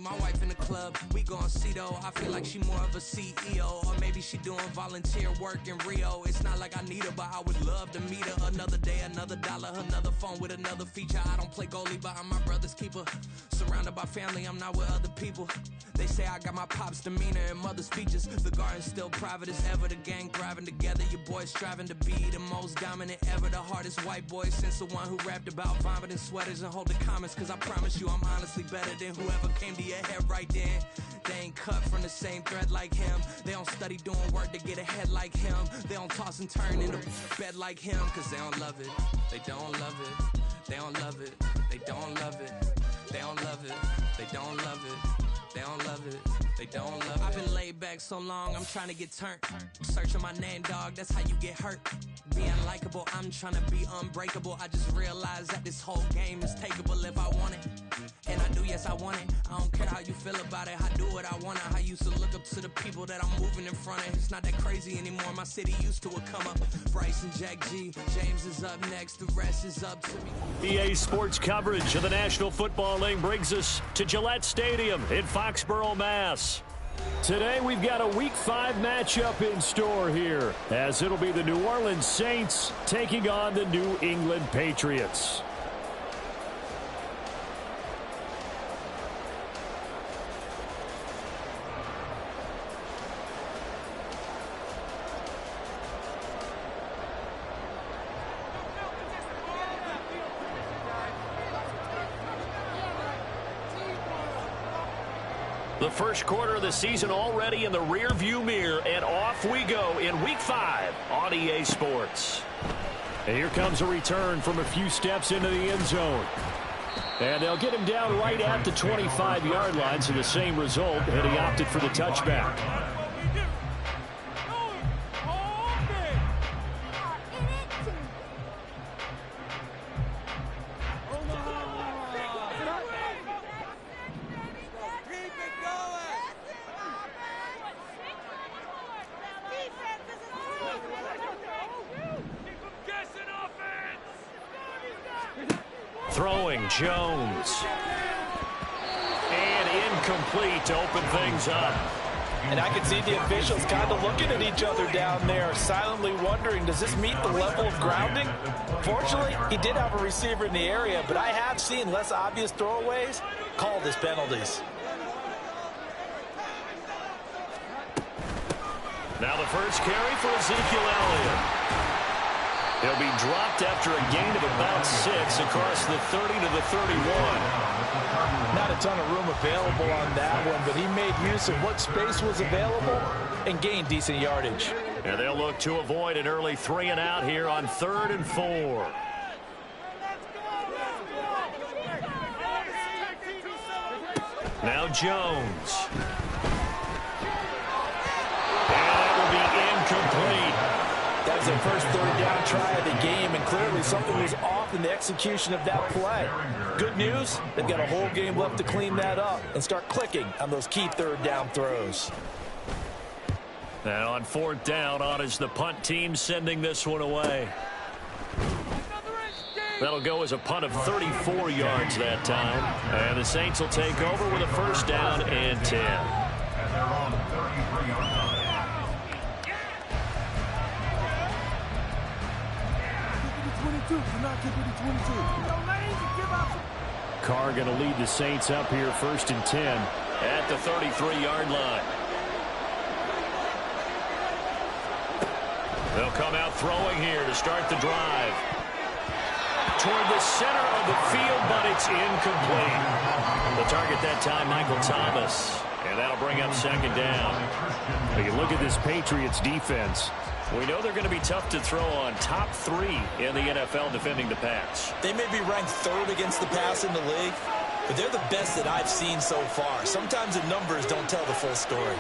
my wife in the club. We gon' see though. I feel like she more of a CEO, or maybe she doing volunteer work in Rio. It's not like I need her, but I would love to meet her. Another day, another dollar, another phone with another feature. I don't play goalie, but I'm my brother's keeper. Surrounded by family, I'm not with other people. They say I got my pop's demeanor and mother's features. The garden's still private as ever. The gang thriving together. Your boy striving to be the most dominant ever. The hardest white boy since the one who rapped about vomiting sweaters and holding comments. Cause I promise you I'm honestly better than whoever came to your head right then. They ain't cut from the same thread like him. They don't study doing work to get ahead like him. They don't toss and turn in the bed like him. Cause they don't love it. They don't love it. They don't love it. They don't love it. They don't love it. They don't love it. They don't love it. They don't love it. I've been laid back so long, I'm trying to get turned. Searching my name, dog, that's how you get hurt. Being likable, I'm trying to be unbreakable. I just realized that this whole game is takeable if I want it. And I do, yes, I want it. I don't care how you feel about it. I do what I want. I used to look up to the people that I'm moving in front of. It's not that crazy anymore. My city used to it come up. Bryce and Jack G. James is up next. The rest is up to me. EA Sports coverage of the National Football League brings us to Gillette Stadium in Foxborough, Mass. Today we've got a Week 5 matchup in store here, as it'll be the New Orleans Saints taking on the New England Patriots. The first quarter of the season already in the rear-view mirror, and off we go in Week 5 on EA Sports. And here comes a return from a few steps into the end zone. And they'll get him down right at the 25-yard line, so the same result, and he opted for the touchback. Throwing Jones. And incomplete to open things up. And I can see the officials kind of looking at each other down there, silently wondering, does this meet the level of grounding? Fortunately, he did have a receiver in the area, but I have seen less obvious throwaways called as penalties. Now the first carry for Ezekiel Elliott. He'll be dropped after a gain of about 6 across the 30 to the 31. Not a ton of room available on that one, but he made use of what space was available and gained decent yardage. And they'll look to avoid an early 3 and out here on 3rd and 4. Now Jones. And it will be incomplete. That was their first third down try of the game, and clearly something was off in the execution of that play. Good news, they've got a whole game left to clean that up and start clicking on those key third down throws. And on 4th down, on is the punt team sending this one away. That'll go as a punt of 34 yards that time. And the Saints will take over with a first down and 10. Carr going to lead the Saints up here 1st and 10 at the 33-yard line. They'll come out throwing here to start the drive. Toward the center of the field, but it's incomplete. The target that time, Michael Thomas. And that'll bring up 2nd down. When you look at this Patriots defense, we know they're going to be tough to throw on. Top 3 in the NFL defending the pass. They may be ranked 3rd against the pass in the league, but they're the best that I've seen so far. Sometimes the numbers don't tell the full story.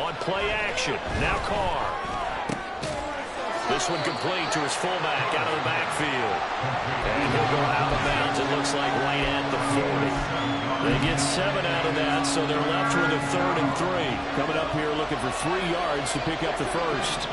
On play action, now Carr. This one complete to his fullback out of the backfield. And he'll go out of bounds, it looks like right at the 40. They get 7 out of that, so they're left with a 3rd and 3. Coming up here looking for 3 yards to pick up the first.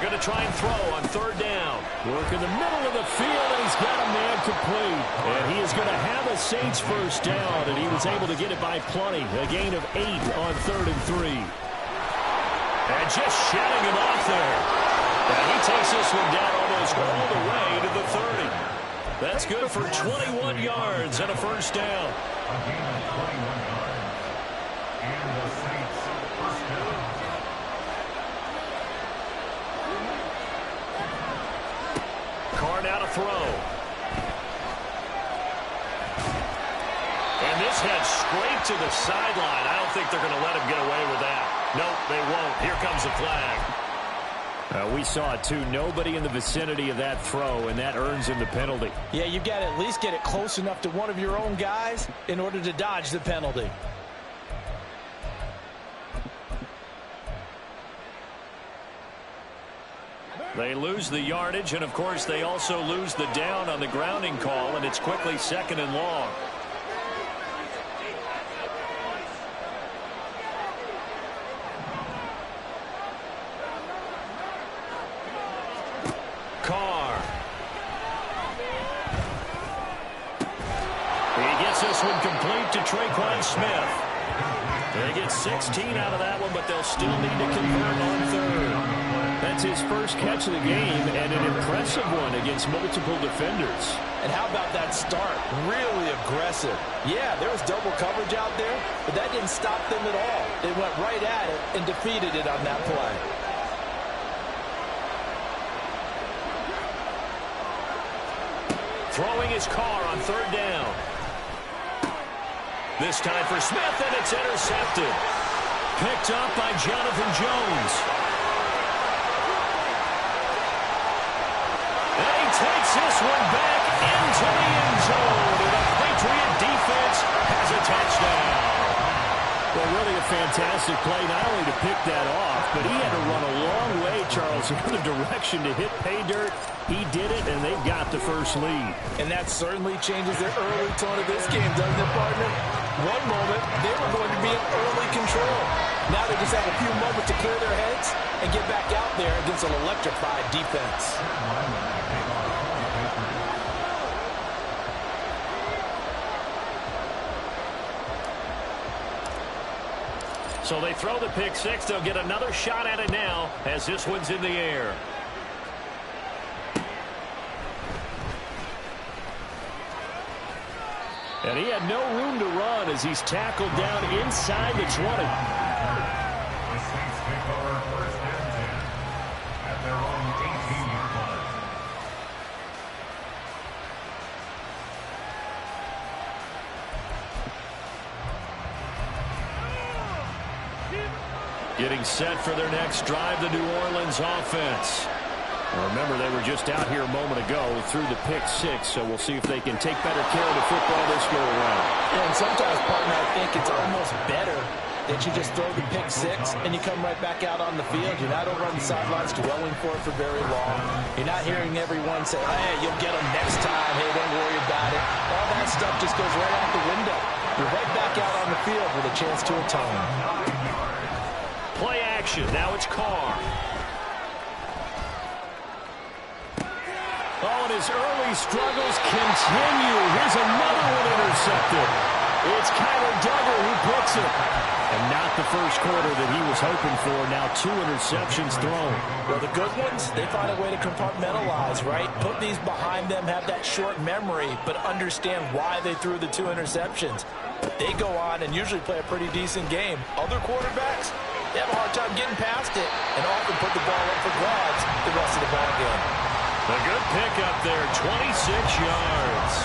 going to try and throw on third down. Work in the middle of the field, and he's got a man complete. And he is going to have a Saints first down, and he was able to get it by plenty. A gain of 8 on 3rd and 3. And just shutting him off there. And he takes this one down almost all the way to the 30. That's good for 21 yards and a first down. Carr now to throw. And this head straight to the sideline. I don't think they're going to let him get away with that. Nope, they won't. Here comes the flag. We saw it, too. Nobody in the vicinity of that throw, and that earns him the penalty. Yeah, you've got to at least get it close enough to one of your own guys in order to dodge the penalty. They lose the yardage, and, of course, they also lose the down on the grounding call, and it's quickly 2nd and long. Carr. He gets this one complete to Traquan Smith. They get 16 out of that one, but they'll still need to convert on 3rd. That's his first catch of the game, and an impressive one against multiple defenders. And how about that start? Really aggressive. Yeah, there was double coverage out there, but that didn't stop them at all. They went right at it and defeated it on that play. Throwing his Carr on 3rd down. This time for Smith, and it's intercepted. Picked up by Jonathan Jones. And he takes this one back into the end zone. And the Patriot defense has a touchdown. Well, really a fantastic play, not only to pick that off, but he had to run a long way, Charles, in the direction to hit pay dirt. He did it, and they've got the first lead. And that certainly changes the early tone of this game, doesn't it, partner? One moment, they were going to be in early control. Now they just have a few moments to clear their heads and get back out there against an electrified defense. So they throw the pick six. They'll get another shot at it now as this one's in the air. And he had no room to run as he's tackled down inside the 20. The Saints pick over 1st and 10 at their own 18-yard line. Getting set for their next drive, the New Orleans offense. Remember, they were just out here a moment ago through the pick six, so we'll see if they can take better care of the football this go around. Yeah, and sometimes, partner, I think it's almost better that you just throw the pick six and you come right back out on the field. You're not over on the sidelines dwelling for it for very long. You're not hearing everyone say, hey, you'll get them next time. Hey, don't worry about it. All that stuff just goes right out the window. You're right back out on the field with a chance to atone. Play action. Now it's Carr. Oh, and his early struggles continue. Here's another one intercepted. It's Kyler Duggar who puts it. And not the first quarter that he was hoping for. Now 2 interceptions thrown. Well, the good ones, they find a way to compartmentalize, right? Put these behind them, have that short memory, but understand why they threw the 2 interceptions. They go on and usually play a pretty decent game. Other quarterbacks, they have a hard time getting past it and often put the ball up for grabs the rest of the ball game. A good pickup there, 26 yards.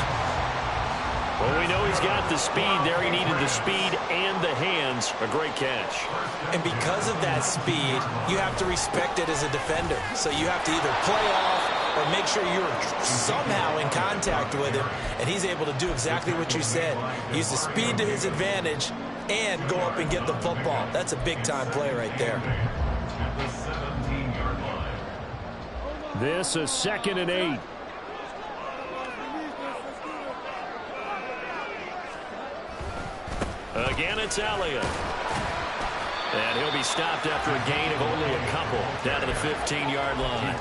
Well, we know he's got the speed there. He needed the speed and the hands. A great catch. And because of that speed, you have to respect it as a defender. So you have to either play off or make sure you're somehow in contact with him. And he's able to do exactly what you said. Use the speed to his advantage and go up and get the football. That's a big-time play right there. At the 17-yard line. This is 2nd and 8. Again, it's Elliott. And he'll be stopped after a gain of only a couple down to the 15-yard line.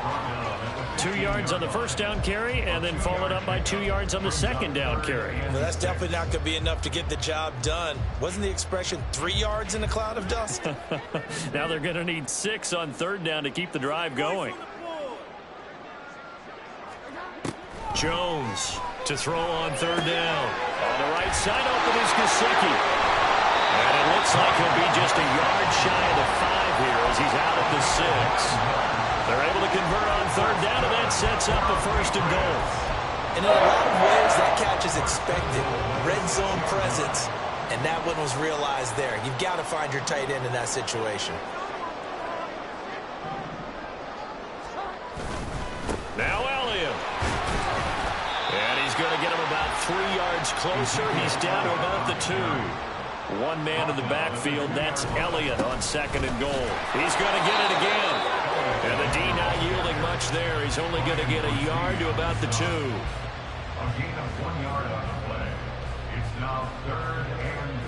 2 yards on the first down carry, and then followed up by 2 yards on the second down carry. Well, that's definitely not going to be enough to get the job done. Wasn't the expression 3 yards in a cloud of dust? Now they're going to need 6 on third down to keep the drive going. Jones to throw on third down. On the right side, open is Gesicki. And it looks like he'll be just a yard shy of the 5 here as he's out at the 6. They're able to convert on third down, and that sets up a first and goal. And in a lot of ways, that catch is expected. Red zone presence, and that one was realized there. You've got to find your tight end in that situation. Now Elliott. And he's going to get him about 3 yards closer. He's down to about the 2. One man in the backfield. That's Elliott on second and goal. He's going to get it again. And the D not yielding much there. He's only going to get a yard to about the 2. A gain of 1 yard on the play. It's now 3rd and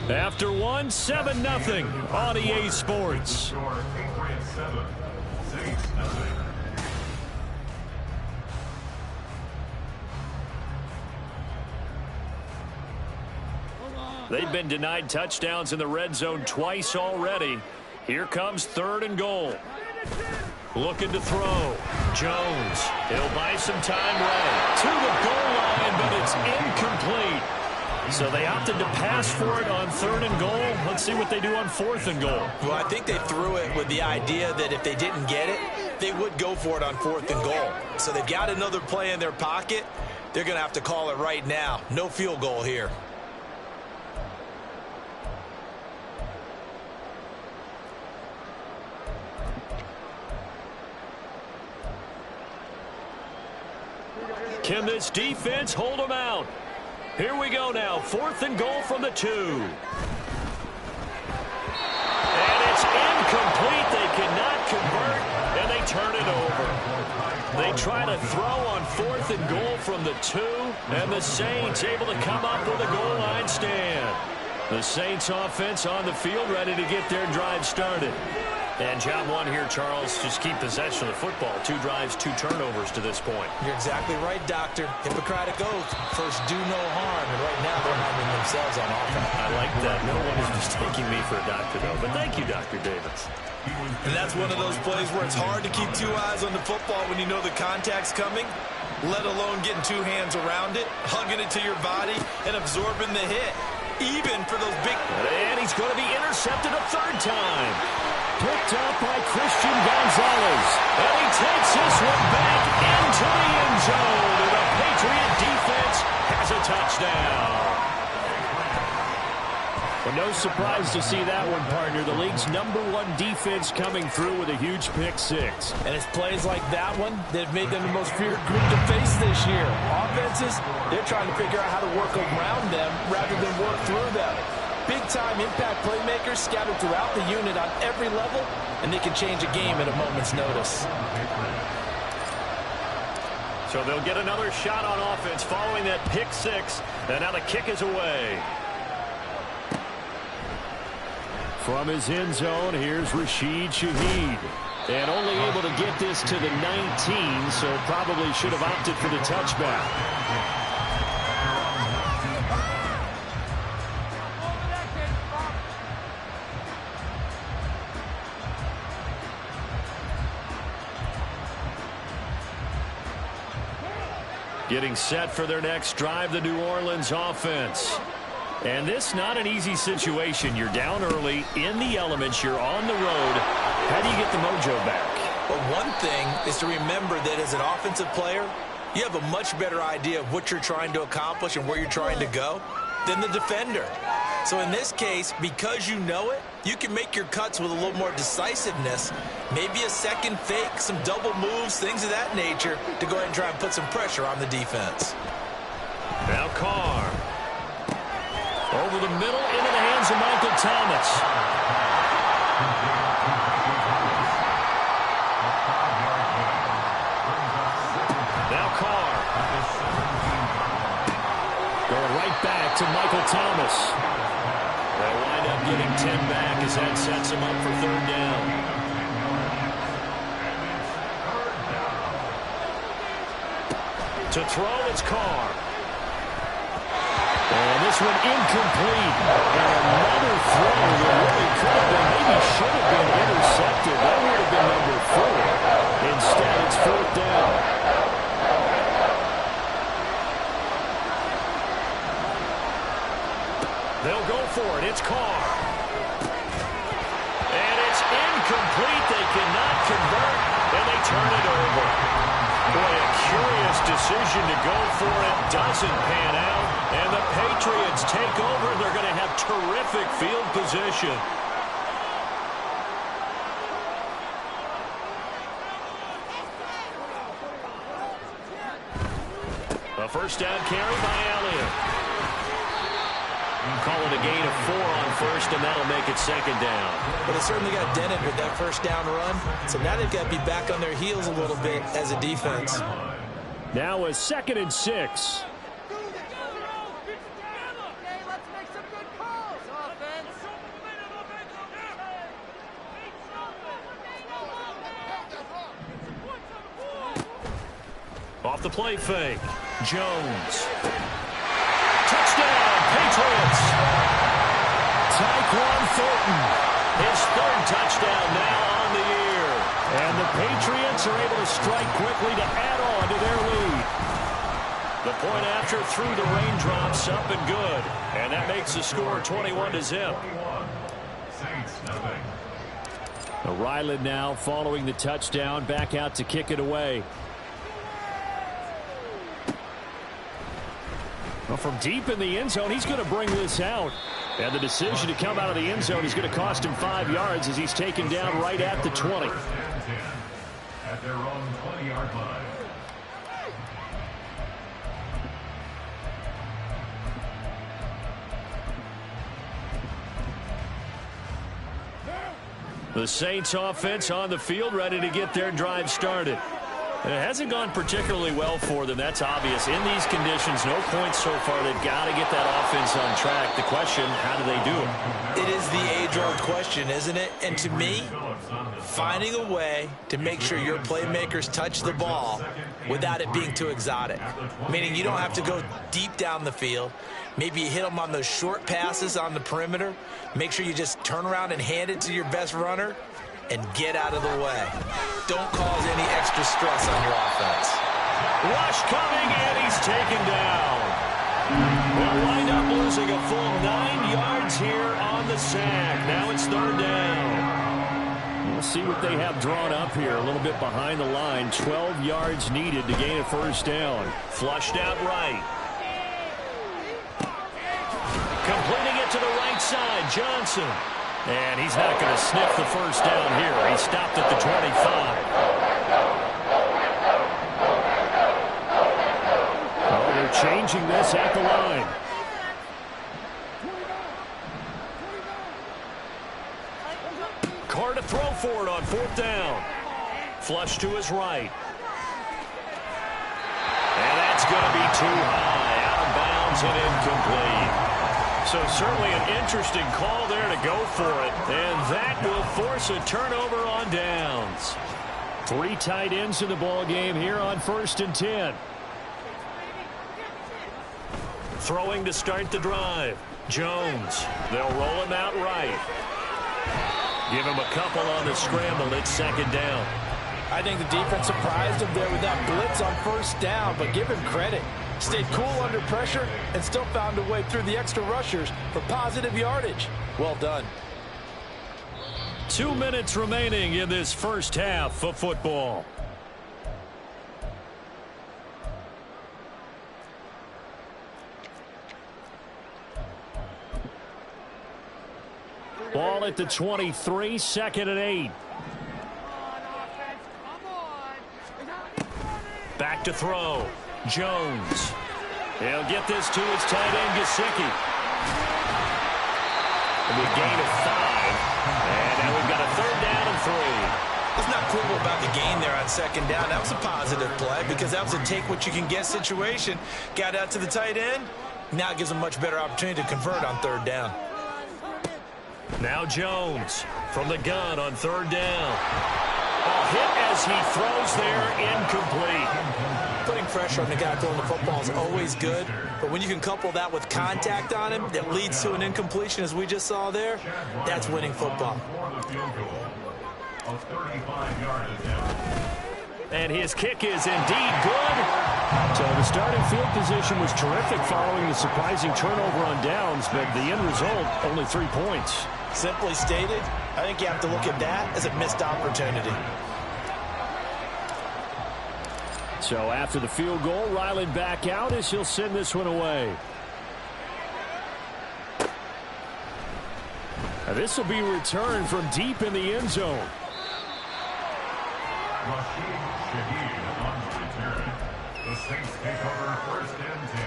goal. After 1, 7-0 on EA Sports. Score Patriots 7, Saints 0. They've been denied touchdowns in the red zone twice already. Here comes 3rd and goal. Looking to throw. Jones. He'll buy some time right to the goal line, but it's incomplete. So they opted to pass for it on 3rd and goal. Let's see what they do on 4th and goal. Well, I think they threw it with the idea that if they didn't get it, they would go for it on 4th and goal. So they've got another play in their pocket. They're going to have to call it right now. No field goal here. Can this defense hold them out? Here we go now. 4th and goal from the 2. And it's incomplete. They cannot convert, and they turn it over. They try to throw on 4th and goal from the 2, and the Saints able to come up with a goal line stand. The Saints offense on the field ready to get their drive started. And job 1 here, Charles, just keep possession of the football. 2 drives, 2 turnovers to this point. You're exactly right, Doctor. Hippocratic oath. First, do no harm. And right now, they're harming themselves on offense. I like that. No one is mistaking me for a doctor, though. But thank you, Dr. Davis. And that's one of those plays where it's hard to keep 2 eyes on the football when you know the contact's coming, let alone getting 2 hands around it, hugging it to your body, and absorbing the hit. Even for those big... And he's going to be intercepted a 3rd time. Picked up by Christian Gonzalez. And he takes this one back into the end zone. And the Patriot defense has a touchdown. Well, no surprise to see that one, partner. The league's #1 defense coming through with a huge pick 6. And it's plays like that one that have made them the most feared group to face this year. Offenses, they're trying to figure out how to work around them rather than work through them. Big-time impact playmakers scattered throughout the unit on every level, and they can change a game at a moment's notice. So they'll get another shot on offense following that pick 6, and now the kick is away. From his end zone, here's Rashid Shaheed. And only able to get this to the 19, so probably should have opted for the touchback. Getting set for their next drive, the New Orleans offense. And this not an easy situation. You're down early, in the elements, you're on the road. How do you get the mojo back? Well, one thing is to remember that as an offensive player, you have a much better idea of what you're trying to accomplish and where you're trying to go than the defender. So in this case, because you know it, you can make your cuts with a little more decisiveness, maybe a second fake, some double moves, things of that nature, to go ahead and try and put some pressure on the defense. Now Carr. Over the middle, into the hands of Michael Thomas. Now Carr. Going right back to Michael Thomas. getting 10 back as that sets them up for third down. To throw, it's Carr. And this one incomplete. And another throw that really could have been, maybe should have been intercepted. That would have been number 4. Instead, it's fourth down. They'll go for it. It's Carr. And it's incomplete. They cannot convert, and they turn it over. Boy, a curious decision to go for it. Doesn't pan out. And the Patriots take over. They're going to have terrific field position. A first down carry by Elliott. Call it a gain of 4 on first, and that'll make it second down. But they certainly got dented with that first down run. So now they've got to be back on their heels a little bit as a defense. Now a 2nd and 6. Off the play fake. Jones. Touchdown, Patriots. Tyquan Thornton. His 3rd touchdown now on the year. And the Patriots are able to strike quickly to add on to their lead. The point after through the raindrops, up and good. And that makes the score 21-0. Ryland now following the touchdown, back out to kick it away. Well, from deep in the end zone, he's going to bring this out. And the decision to come out of the end zone is going to cost him 5 yards as he's taken down right at the 20. At their own 20-yard line. The Saints offense on the field, ready to get their drive started. It hasn't gone particularly well for them. That's obvious. In these conditions, no points so far. They've got to get that offense on track. The question, how do they do it? It is the age-old question, isn't it? And to me, finding a way to make sure your playmakers touch the ball without it being too exotic. Meaning you don't have to go deep down the field. Maybe you hit them on those short passes on the perimeter. Make sure you just turn around and hand it to your best runner and get out of the way. Don't cause any extra stress on your offense. Rush coming, and he's taken down. They'll wind up losing a full 9 yards here on the sack. Now it's third down. We'll see what they have drawn up here. A little bit behind the line. 12 yards needed to gain a first down. Flushed out right. Completing it to the right side, Johnson. And he's not going to sniff the first down here. He stopped at the 25. Oh, they're changing this at the line. Carr to throw for it on fourth down. Flush to his right. And that's going to be too high. Out of bounds and incomplete. So certainly an interesting call there to go for it. And that will force a turnover on downs. 3 tight ends in the ball game here on 1st and 10. Throwing to start the drive. Jones. They'll roll him out right. Give him a couple on the scramble. It's second down. I think the defense surprised him there with that blitz on first down, but give him credit. Stayed cool under pressure and still found a way through the extra rushers for positive yardage. Well done. 2 minutes remaining in this first half of football. Ball at the 23, 2nd and 8. Back to throw. Jones. He'll get this to his tight end, Gesicki. A gain of 5. And now we've got a third down and 3. Let's not quibble about the gain there on second down. That was a positive play because that was a take-what-you-can-get situation. Got out to the tight end. Now it gives them a much better opportunity to convert on third down. Now Jones from the gun on third down. A hit as he throws there, incomplete. Putting pressure on the guy throwing the football is always good, but when you can couple that with contact on him that leads to an incompletion, as we just saw there, that's winning football. And his kick is indeed good. So the starting field position was terrific following the surprising turnover on downs, but the end result, only 3 points. Simply stated, I think you have to look at that as a missed opportunity. So after the field goal, Ryland back out as he'll send this one away. Now this will be returned from deep in the end zone. On return. The Saints take over first and 10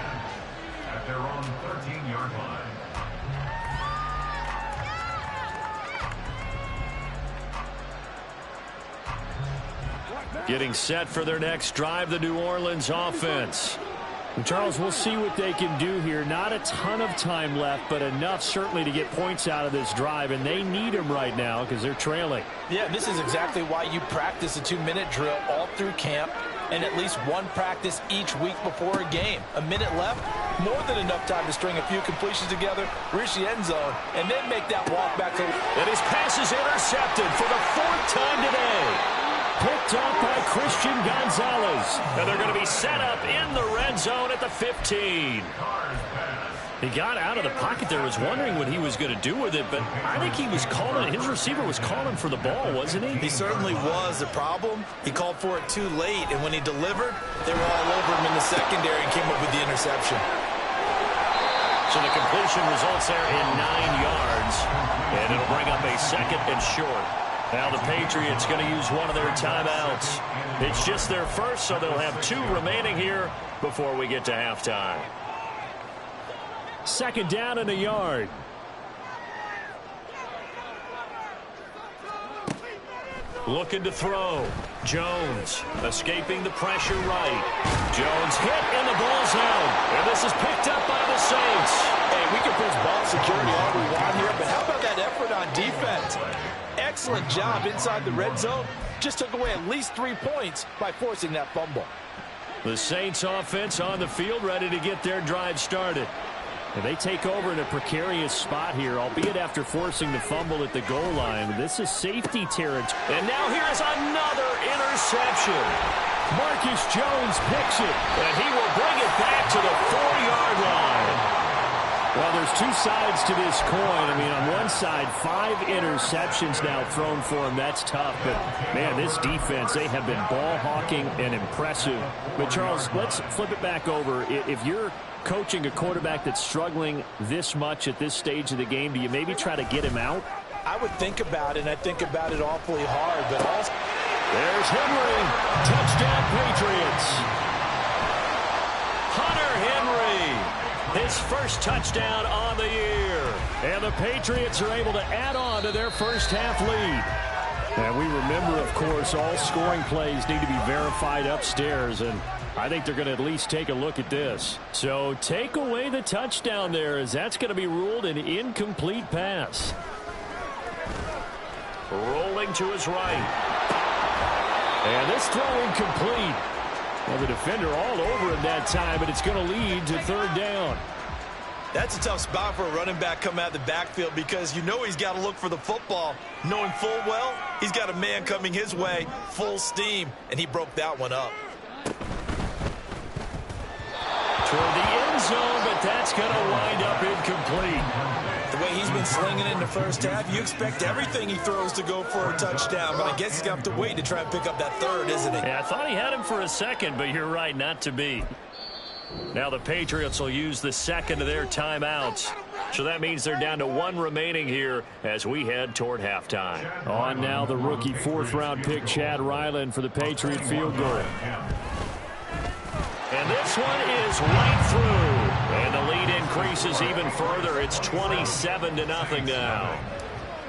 at their own 13-yard line. Getting set for their next drive, the New Orleans offense. And Charles, we'll see what they can do here. Not a ton of time left, but enough certainly to get points out of this drive, and they need them right now because they're trailing. Yeah, this is exactly why you practice a 2-minute drill all through camp and at least one practice each week before a game. A minute left, more than enough time to string a few completions together, reach the end zone, and then make that walk back to... And his pass is intercepted for the 4th time today. Picked up by Christian Gonzalez. And they're going to be set up in the red zone at the 15. He got out of the pocket there, was wondering what he was going to do with it, but I think he was calling, his receiver was calling for the ball, wasn't he? He certainly was. The problem, he called for it too late, and when he delivered, they were all over him in the secondary and came up with the interception. So the completion results there in 9 yards, and it'll bring up a 2nd and short. Now the Patriots going to use one of their timeouts. It's just their first, so they'll have 2 remaining here before we get to halftime. 2nd down and a yard. Looking to throw. Jones escaping the pressure right. Jones hit and the ball's out. And this is picked up by the Saints. Hey, we can push ball security all we want here, but how about that effort on defense? Excellent job inside the red zone. Just took away at least 3 points by forcing that fumble. The Saints offense on the field ready to get their drive started. And they take over in a precarious spot here, albeit after forcing the fumble at the goal line. This is safety territory. And now here's another interception. Marcus Jones picks it. And he will bring it back to the 4-yard line. Well, there's 2 sides to this coin. I mean, on one side, 5 interceptions now thrown for him. That's tough. But, man, this defense, they have been ball hawking and impressive. But, Charles, let's flip it back over. If you're coaching a quarterback that's struggling this much at this stage of the game, do you maybe try to get him out? I would think about it, and I think about it awfully hard. But also, there's Henry. Touchdown, Patriots. Hunter Henry. His first touchdown on the year. And the Patriots are able to add on to their first half lead. And we remember, of course, all scoring plays need to be verified upstairs. And I think they're going to at least take a look at this. So take away the touchdown there, as that's going to be ruled an incomplete pass. Rolling to his right. And this throw incomplete. Well, the defender all over him that time, but it's going to lead to 3rd down. That's a tough spot for a running back coming out of the backfield because you know he's got to look for the football, knowing full well he's got a man coming his way, full steam, and he broke that one up. Toward the end zone, but that's going to wind up incomplete. The way he's been slinging in the first half, you expect everything he throws to go for a touchdown, but I guess he's going to have to wait to try and pick up that 3rd, isn't he? Yeah, I thought he had him for a second, but you're right, not to be. Now the Patriots will use the 2nd of their timeouts. So that means they're down to 1 remaining here as we head toward halftime. On now the rookie 4th-round pick, Chad Ryland, for the Patriot field goal. And this one is right through. And the lead increases even further. It's 27-0 now.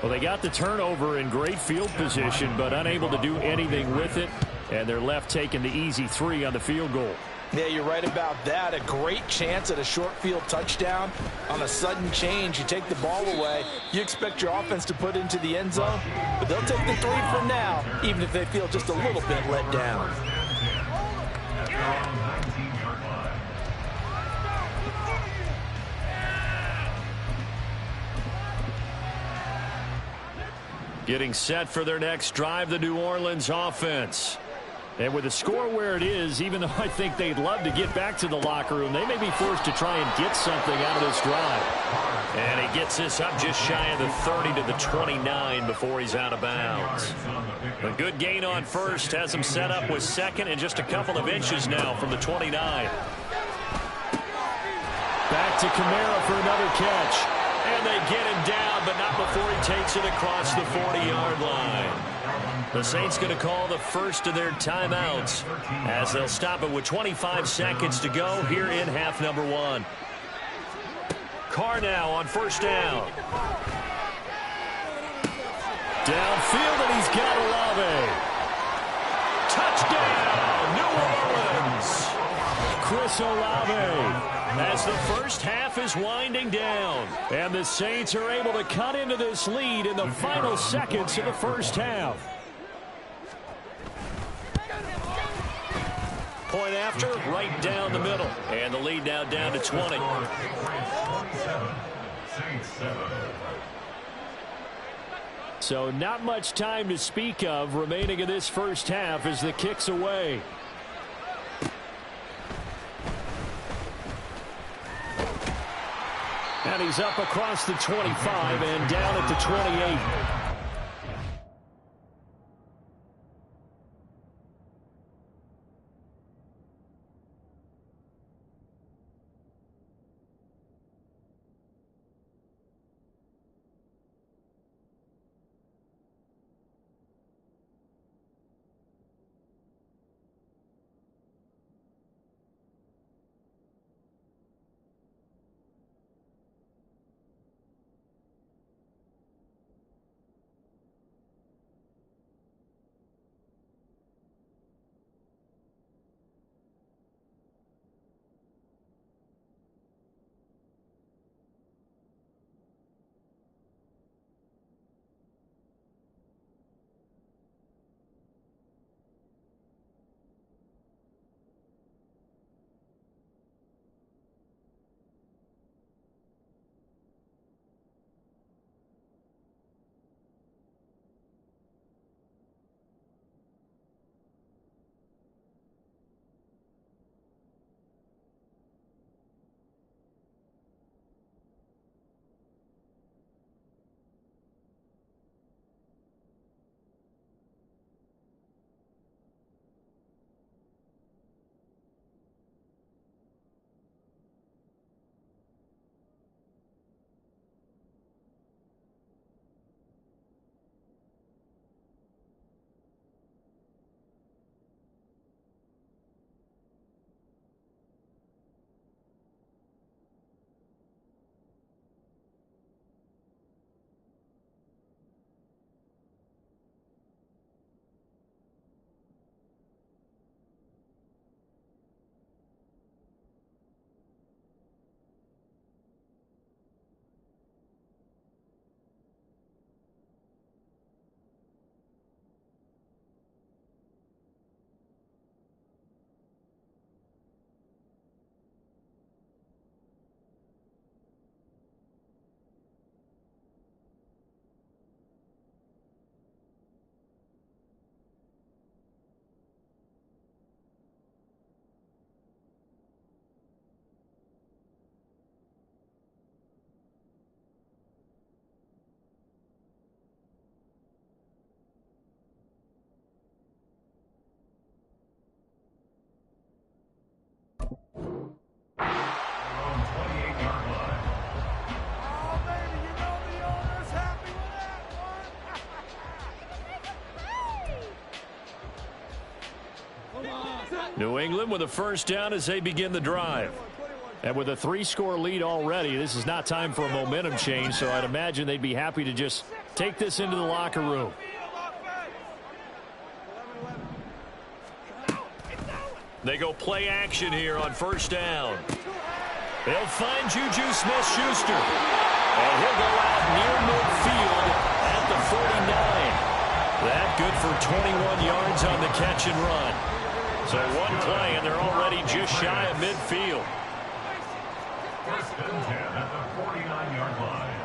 Well, they got the turnover in great field position, but unable to do anything with it. And they're left taking the easy 3 on the field goal. Yeah, you're right about that. A great chance at a short field touchdown. On a sudden change, you take the ball away. You expect your offense to put into the end zone, but they'll take the 3 from now, even if they feel just a little bit let down. Getting set for their next drive, the New Orleans offense. And with the score where it is, even though I think they'd love to get back to the locker room, they may be forced to try and get something out of this drive. And he gets this up just shy of the 30 to the 29 before he's out of bounds. A good gain on first has him set up with second and just a couple of inches now from the 29. Back to Kamara for another catch. And they get him down, but not before he takes it across the 40-yard line. The Saints going to call the first of their timeouts as they'll stop it with 25 seconds to go here in half number 1. Carr now on first down. Downfield, and he's got Olave. Touchdown, New Orleans. Chris Olave. As the first half is winding down. And the Saints are able to cut into this lead in the final seconds of the first half. Point after, right down the middle. And the lead now down to 20. So not much time to speak of remaining in this first half as the kick's away. And he's up across the 25 and down at the 28. New England with a first down as they begin the drive. And with a 3-score lead already, this is not time for a momentum change, so I'd imagine they'd be happy to just take this into the locker room. They go play action here on first down. They'll find Juju Smith-Schuster. And he'll go out near midfield at the 49. That good for 21 yards on the catch and run. So one play, and they're already just shy of midfield. First and 10 at the 49-yard line.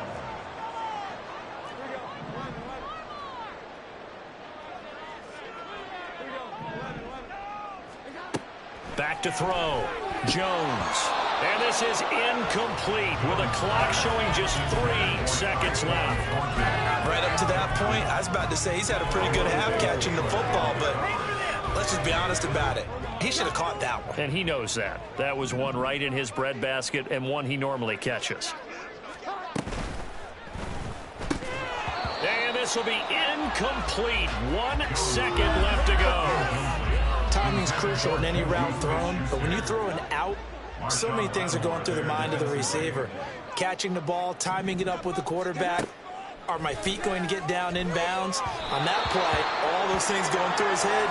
Back to throw. Jones. And this is incomplete with a clock showing just 3 seconds left. Right up to that point, I was about to say he's had a pretty good half catching the football, but let's just be honest about it. He should have caught that one. And he knows that. That was one right in his breadbasket and one he normally catches. And this will be incomplete. 1 second left to go. Timing's crucial in any route thrown, but when you throw an out, so many things are going through the mind of the receiver. Catching the ball, timing it up with the quarterback. Are my feet going to get down inbounds? On that play, all those things going through his head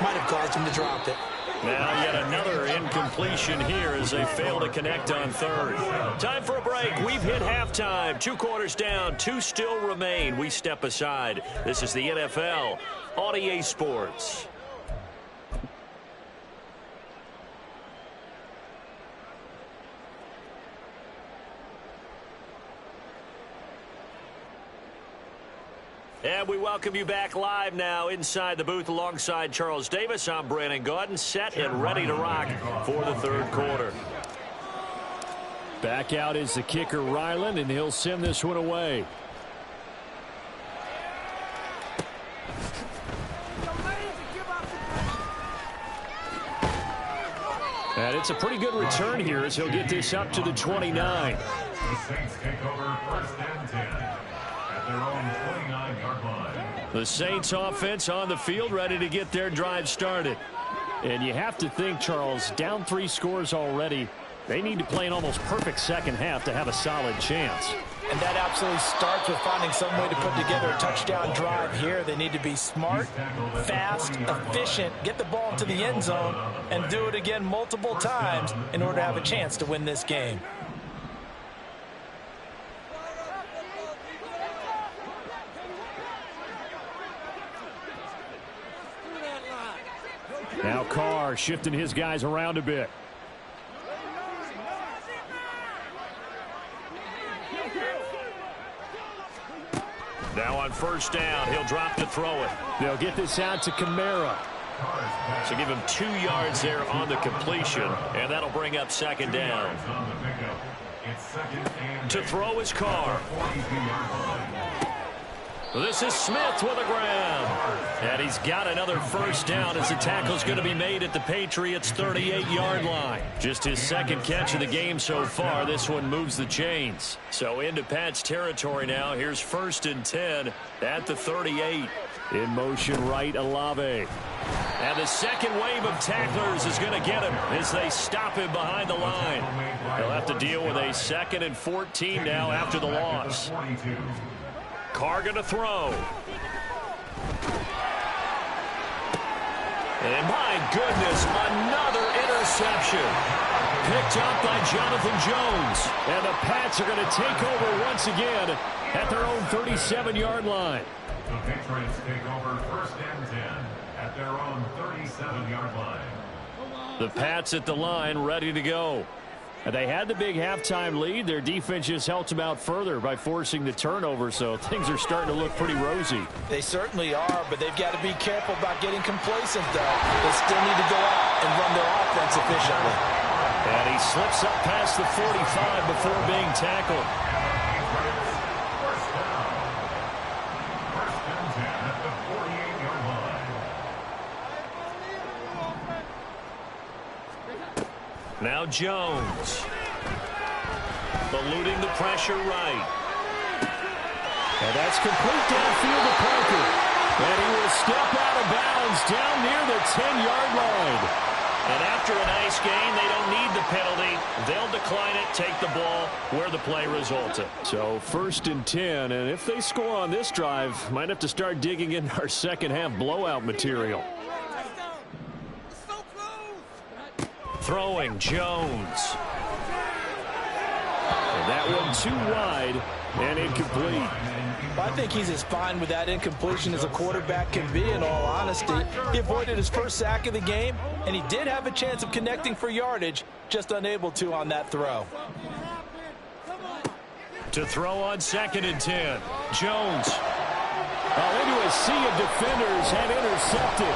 might have caused him to drop it. Now yet another incompletion here as they fail to connect on third. Time for a break. We've hit halftime. 2 quarters down, 2 still remain. We step aside. This is the NFL on EA Sports. And we welcome you back live now inside the booth alongside Charles Davis. I'm Brandon Gaudin, set and ready to rock for the third quarter. Back out is the kicker, Ryland, and he'll send this one away. And it's a pretty good return here as he'll get this up to the 29. The Saints take over first and 10 at their own 29-yard line. The Saints offense on the field, ready to get their drive started. And you have to think, Charles, down 3 scores already. They need to play an almost perfect second half to have a solid chance. And that absolutely starts with finding some way to put together a touchdown drive here. They need to be smart, fast, efficient, get the ball into the end zone, and do it again multiple times in order to have a chance to win this game. Now Carr shifting his guys around a bit. Now on first down, he'll drop to throw it. They'll get this out to Kamara. So give him 2 yards there on the completion, and that'll bring up second down. To throw is Carr. This is Smith with a grab. And he's got another first down as the tackle's going to be made at the Patriots' 38-yard line. Just his second catch of the game so far. This one moves the chains. So into Pat's territory now. Here's first and 10 at the 38. In motion right, Olave. And the second wave of tacklers is going to get him as they stop him behind the line. They'll have to deal with a 2nd and 14 now after the loss. Carr going to throw. And my goodness, another interception. Picked up by Jonathan Jones. And the Pats are going to take over once again at their own 37-yard line. The Patriots take over first and 10 at their own 37-yard line. The Pats at the line, ready to go. And they had the big halftime lead. Their defense just helped them out further by forcing the turnover, so things are starting to look pretty rosy. They certainly are, but they've got to be careful about getting complacent, though. They still need to go out and run their offense efficiently. And he slips up past the 45 before being tackled. First down. First and 10 at the 48-yard line. Now Jones. Eluding the pressure right. And that's complete downfield to Parker. And he will step out of bounds down near the 10-yard line. And after a nice gain, they don't need the penalty. They'll decline it, take the ball where the play resulted. So first and 10, and if they score on this drive, might have to start digging in our second half blowout material. Throwing, Jones. And that one too wide and incomplete. Well, I think he's as fine with that incompletion as a quarterback can be, in all honesty. He avoided his first sack of the game, and he did have a chance of connecting for yardage, just unable to on that throw. To throw on 2nd and 10. Jones. Into a sea of defenders and intercepted.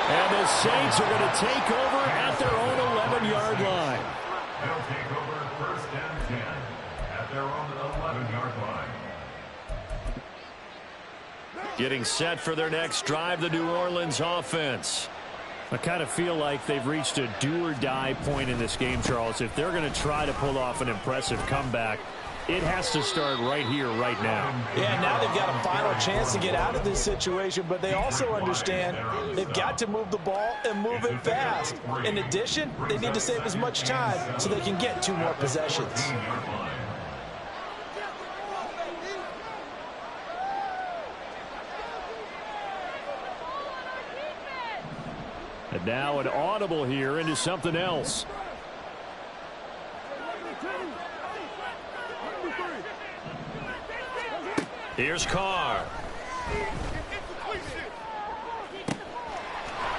And the Saints are going to take over at their own 11-yard line. They'll take over 1st and 10 at their own 11-yard line. Getting set for their next drive, the New Orleans offense. I kind of feel like they've reached a do-or-die point in this game, Charles. If they're going to try to pull off an impressive comeback, it has to start right here, right now. Yeah, now they've got a final chance to get out of this situation, but they also understand they've got to move the ball and move it fast. In addition, they need to save as much time so they can get 2 more possessions. And now an audible here into something else. Here's Carr.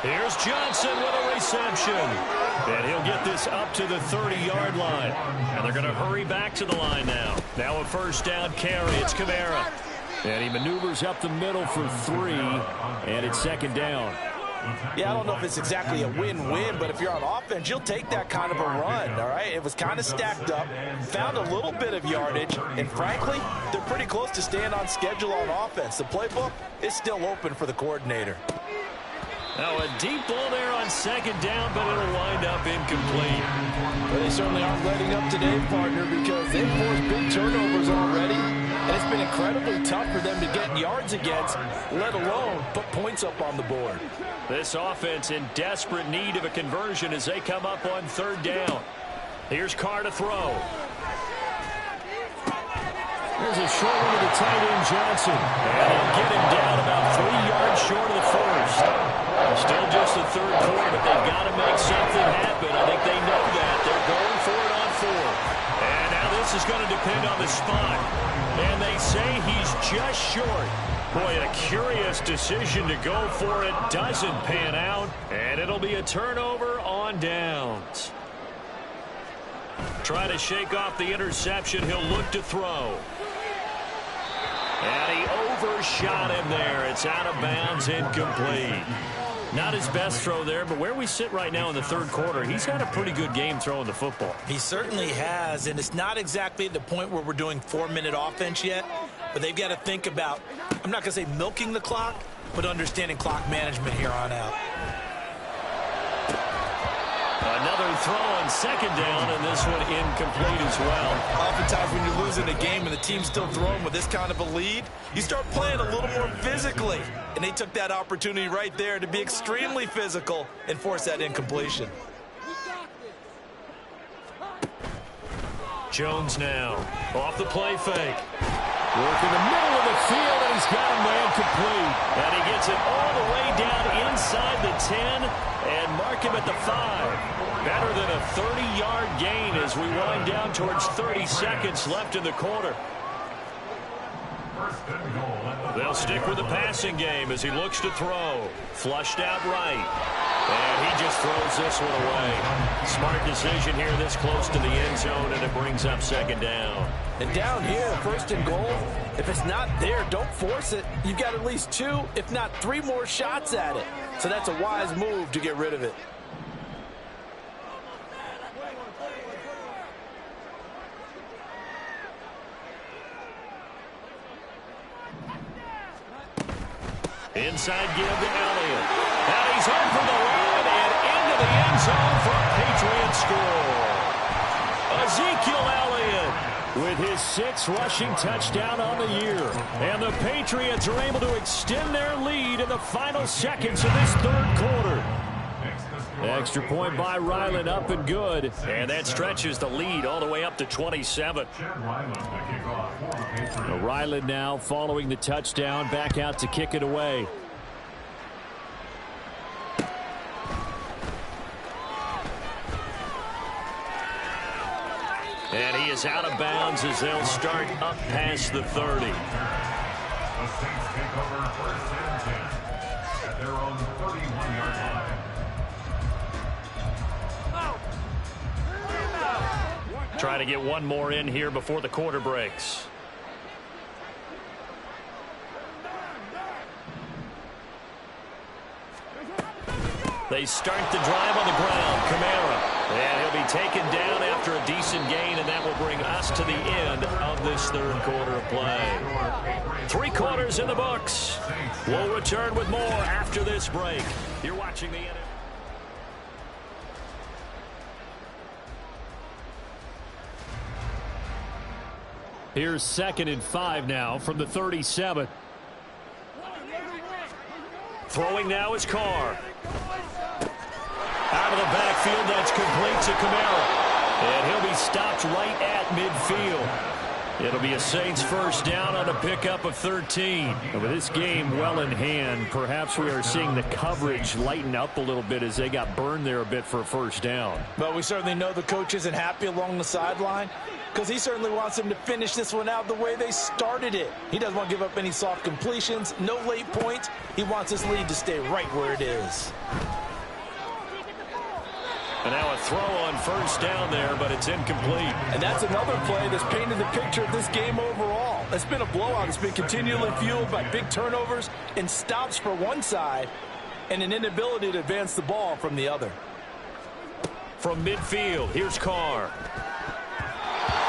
Here's Johnson with a reception. And he'll get this up to the 30-yard line. And they're going to hurry back to the line now. Now a 1st down carry. It's Kamara. And he maneuvers up the middle for 3. And it's 2nd down. Yeah, I don't know if it's exactly a win-win, but if you're on offense, you'll take that kind of a run, all right? It was kind of stacked up, found a little bit of yardage, and frankly, they're pretty close to staying on schedule on offense. The playbook is still open for the coordinator. Now a deep ball there on 2nd down, but it'll wind up incomplete. But they certainly aren't letting up today, partner, because they've forced big turnovers already, and it's been incredibly tough for them to get yards against, let alone put points up on the board. This offense in desperate need of a conversion as they come up on 3rd down. Here's Carr to throw. There's a short one to the tight end, Johnson. And he'll get him down about 3 yards short of the 1st. Still just the 3rd quarter, but they've got to make something happen. I think they know that. They're going for it on 4th. And now this is going to depend on the spot. And they say he's just short. Boy, a curious decision to go for it. Doesn't pan out. And it'll be a turnover on downs. Try to shake off the interception. He'll look to throw. And he overshot him there. It's out of bounds, incomplete. Not his best throw there, but where we sit right now in the 3rd quarter, he's had a pretty good game throwing the football. He certainly has, and it's not exactly at the point where we're doing 4-minute offense yet, but they've got to think about, I'm not going to say milking the clock, but understanding clock management here on out. Another throw on 2nd down, and this one incomplete as well. Oftentimes when you're losing a game and the team's still throwing with this kind of a lead, you start playing a little more physically. And they took that opportunity right there to be extremely physical and force that incompletion. Jones now off the play fake. Work in the middle of the field, and he's got a man complete. And he gets it all the way down inside the 10 and mark him at the 5. Better than a 30-yard gain as we wind down towards 30 seconds left in the quarter. They'll stick with the passing game as he looks to throw. Flushed out right. And he just throws this one away. Smart decision here this close to the end zone, and it brings up 2nd down. And down here, 1st and goal, if it's not there, don't force it. You've got at least 2, if not 3 more shots at it. So that's a wise move to get rid of it. Inside give to Elliott. And he's over the line and into the end zone for a Patriots score. Ezekiel Elliott with his 6th rushing touchdown on the year. And the Patriots are able to extend their lead in the final seconds of this 3rd quarter. Extra point by Ryland, up and good. And that stretches the lead all the way up to 27. Ryland now following the touchdown, back out to kick it away. And he is out of bounds as they'll start up past the 30. The Saints take over first and 10 at their own 31-yard line. Try to get one more in here before the quarter breaks. They start the drive on the ground. Kamara. And he'll be taken down after a decent gain, and that will bring us to the end of this third quarter of play. 3 quarters in the books. We'll return with more after this break. You're watching the NFL. Here's 2nd and 5 now from the 37. Throwing now is Carr. Out of the backfield, that's complete to Kamara. And he'll be stopped right at midfield. It'll be a Saints first down on a pickup of 13. And with this game well in hand, perhaps we are seeing the coverage lighten up a little bit as they got burned there a bit for a first down. But we certainly know the coach isn't happy along the sideline because he certainly wants them to finish this one out the way they started it. He doesn't want to give up any soft completions, no late points. He wants his lead to stay right where it is. And now a throw on first down there, but it's incomplete. And that's another play that's painted the picture of this game overall. It's been a blowout. It's been continually fueled by big turnovers and stops for one side and an inability to advance the ball from the other. From midfield, here's Carr.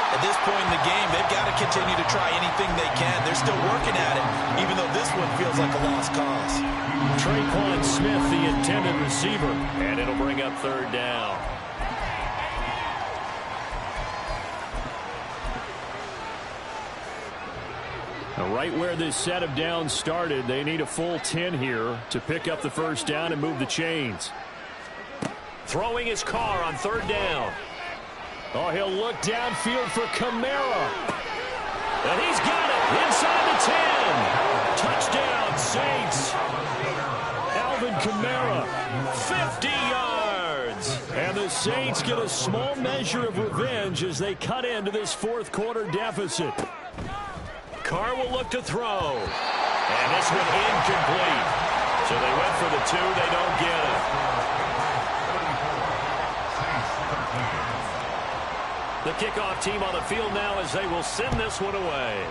At this point in the game, they've got to continue to try anything they can. They're still working at it, even though this one feels like a lost cause. Traquan Smith, the intended receiver, and it'll bring up third down. Now, right where this set of downs started, they need a full 10 here to pick up the first down and move the chains. Throwing his Carr on third down. Oh, he'll look downfield for Kamara. And he's got it inside the 10. Touchdown, Saints. Alvin Kamara, 50 yards. And the Saints get a small measure of revenge as they cut into this fourth quarter deficit. Carr will look to throw. And this one incomplete. So they went for the 2. They don't get it. The kickoff team on the field now as they will send this one away.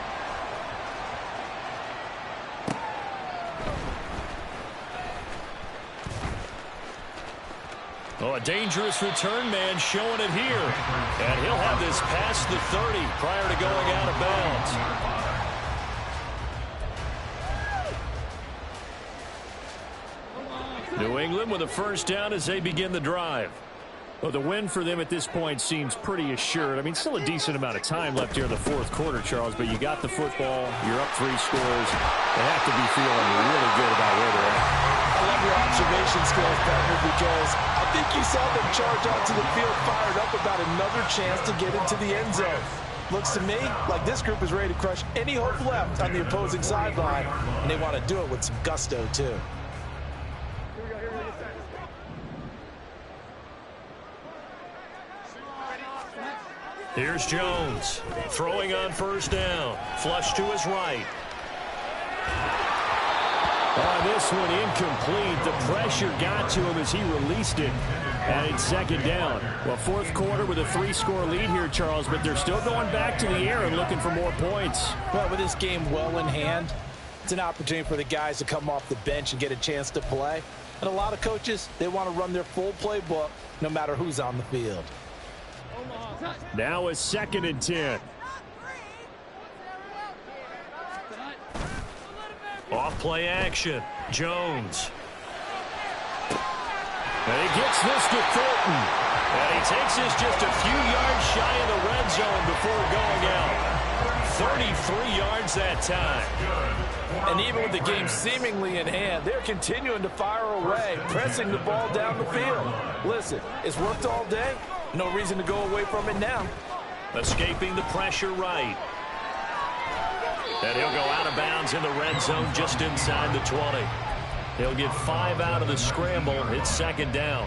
Oh, a dangerous return man showing it here. And he'll have this past the 30 prior to going out of bounds. New England with a first down as they begin the drive. Well, the win for them at this point seems pretty assured. I mean, still a decent amount of time left here in the fourth quarter, Charles, but you got the football, you're up 3 scores. They have to be feeling really good about where they're at. I love your observation skills, partner, because I think you saw them charge onto the field fired up about another chance to get into the end zone. Looks to me like this group is ready to crush any hope left on the opposing sideline, and they want to do it with some gusto, too. Here's Jones throwing on first down. Flush to his right. This one incomplete. The pressure got to him as he released it. And it's second down. Well, fourth quarter with a 3-score lead here, Charles, but they're still going back to the air and looking for more points. Well, with this game well in hand, it's an opportunity for the guys to come off the bench and get a chance to play. And a lot of coaches, they want to run their full playbook no matter who's on the field. Now a 2nd and 10. Off play action. Jones. And he gets this to Thornton. And he takes this just a few yards shy of the red zone before going out. 33 yards that time. And even with the game seemingly in hand, they're continuing to fire away, pressing the ball down the field. Listen, it's worked all day. No reason to go away from it now. Escaping the pressure right. And he'll go out of bounds in the red zone just inside the 20. He'll get 5 out of the scramble. It's second down.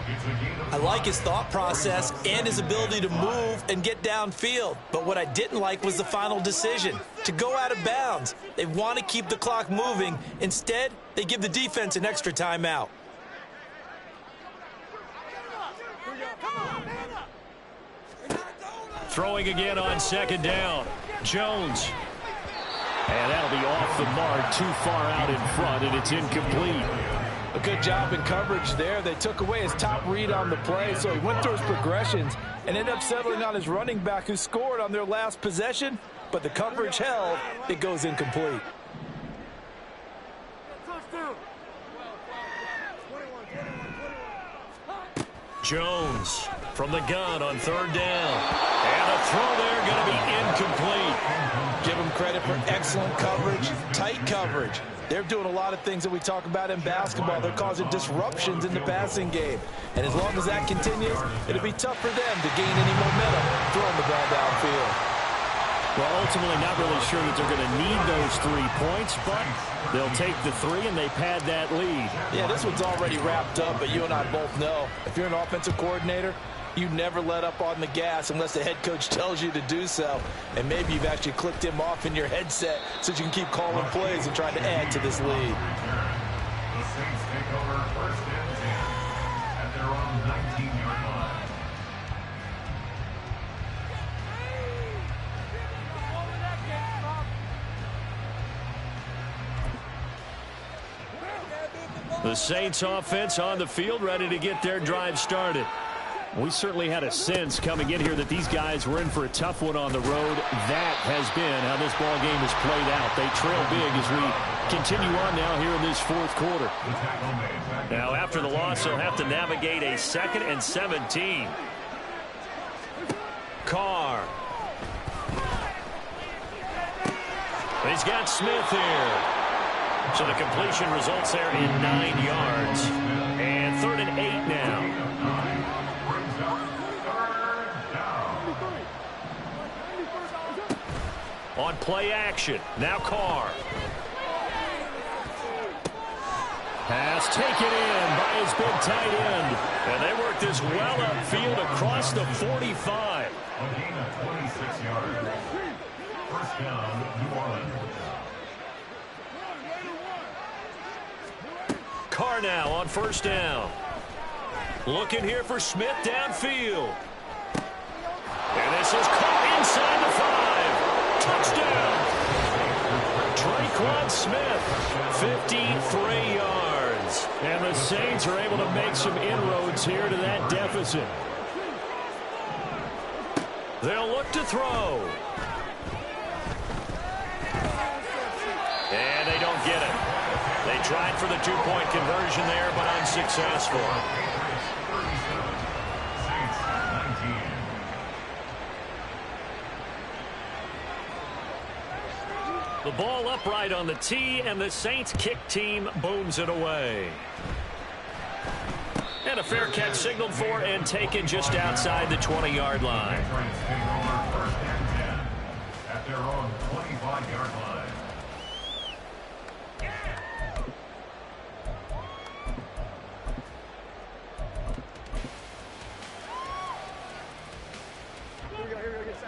I like his thought process and his ability to move and get downfield. But what I didn't like was the final decision, to go out of bounds. They want to keep the clock moving. Instead, they give the defense an extra timeout. Throwing again on second down. Jones. And that'll be off the mark, too far out in front, and it's incomplete. A good job in coverage there. They took away his top read on the play, so he went through his progressions and ended up settling on his running back who scored on their last possession, but the coverage held. It goes incomplete. Jones from the gun on third down. And a throw there going to be incomplete. Give him credit for excellent coverage, tight coverage. They're doing a lot of things that we talk about in basketball. They're causing disruptions in the passing game. And as long as that continues, it'll be tough for them to gain any momentum throwing the ball downfield. Well, ultimately not really sure that they're going to need those 3 points, but they'll take the 3 and they pad that lead. Yeah, this one's already wrapped up, but you and I both know if you're an offensive coordinator, you never let up on the gas unless the head coach tells you to do so. And maybe you've actually clicked him off in your headset so you can keep calling plays and trying to add to this lead. The Saints take over first and 10 at their own 19-yard line. The Saints offense on the field, ready to get their drive started. We certainly had a sense coming in here that these guys were in for a tough one on the road. That has been how this ball game has played out. They trail big as we continue on now here in this fourth quarter. Now, after the loss, they'll have to navigate a 2nd and 17. Carr. He's got Smith here. So the completion results there in 9 yards. And 3rd and 8 now. On play action. Now Carr. Pass taken in by his big tight end. And they work this well upfield across the 45. A gain of 26 yards. First down, New Orleans. Carr now on first down. Looking here for Smith downfield. And this is caught inside the 5. Touchdown. Traquan Smith, 53 yards. And the Saints are able to make some inroads here to that deficit. They'll look to throw. And they don't get it. They tried for the 2-point conversion there, but unsuccessful. The ball upright on the tee, and the Saints kick team booms it away. And a fair catch signaled for and taken just outside the 20-yard line. First and 10 at their own 25-yard line.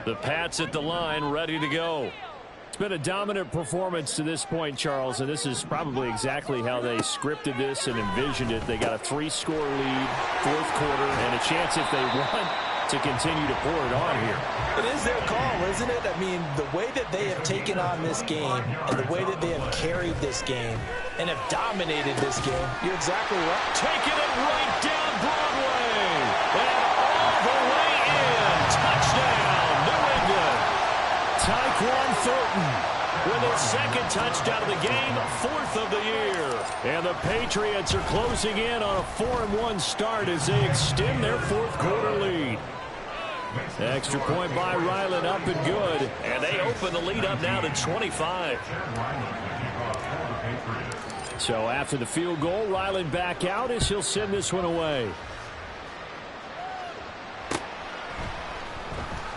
The Pats at the line, ready to go. It's been a dominant performance to this point, Charles, and this is probably exactly how they scripted this and envisioned it. They got a 3-score lead, fourth quarter, and a chance if they want to continue to pour it on here. It is their call, isn't it? I mean, the way that they have taken on this game and the way that they have carried this game and have dominated this game, you're exactly right. Taking it right down Broadway and all the way in. Touchdown, New England. Tyquan Thornton with his 2nd touchdown of the game, 4th of the year. And the Patriots are closing in on a 4-1 start as they extend their fourth quarter lead. Extra point by Ryland, up and good. And they open the lead up now to 25. So after the field goal, Ryland back out as he'll send this one away.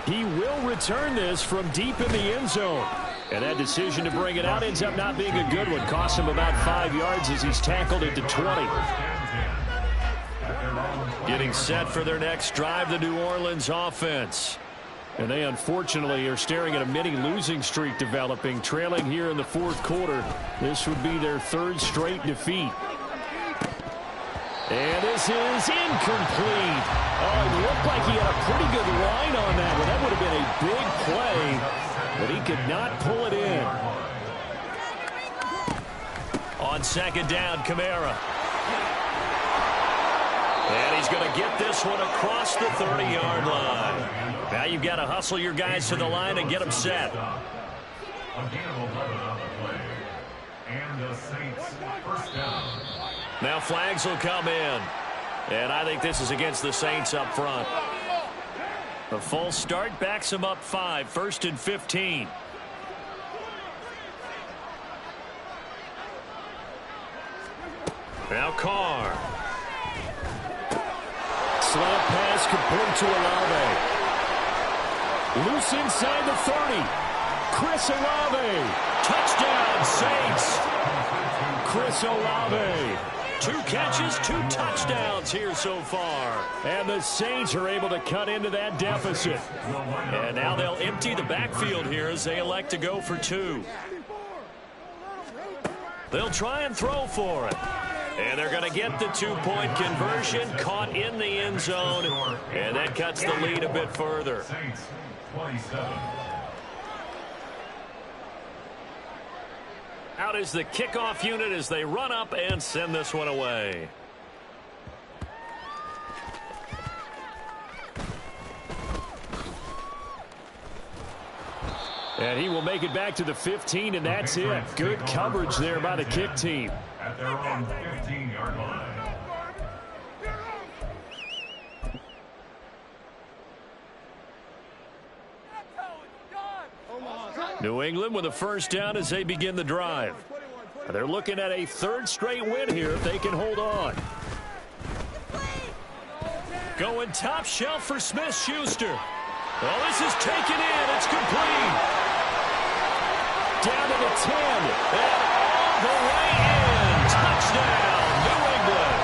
He will return this from deep in the end zone. And that decision to bring it out ends up not being a good one. Cost him about 5 yards as he's tackled it to 20. Getting set for their next drive, the New Orleans offense. And they unfortunately are staring at a mini losing streak developing, trailing here in the fourth quarter. This would be their third straight defeat. And this is incomplete. Oh, it looked like he had a pretty good line on that one. That would have been a big play, but he could not pull it in. On second down, Kamara. And he's going to get this one across the 30-yard line. Now you've got to hustle your guys to the line and get them set. A gain of 11 on the play. And the Saints first down. Now flags will come in. And I think this is against the Saints up front. The false start backs them up 5, 1st and 15. Now Carr. Slant pass complete to Olave. Loose inside the 30. Chris Olave. Touchdown, Saints. Chris Olave. 2 catches, 2 touchdowns here so far. And the Saints are able to cut into that deficit. And now they'll empty the backfield here as they elect to go for 2. They'll try and throw for it. And they're going to get the 2-point conversion, caught in the end zone. And that cuts the lead a bit further. Saints 27. Out is the kickoff unit as they run up and send this one away. And he will make it back to the 15, and that's it. Good coverage there by the kick team. At their own 15-yard line. New England with a first down as they begin the drive. They're looking at a third straight win here if they can hold on. Going top shelf for Smith-Schuster. Well, this is taken in. It's complete. Down to the 10. And all the way in. Touchdown, New England.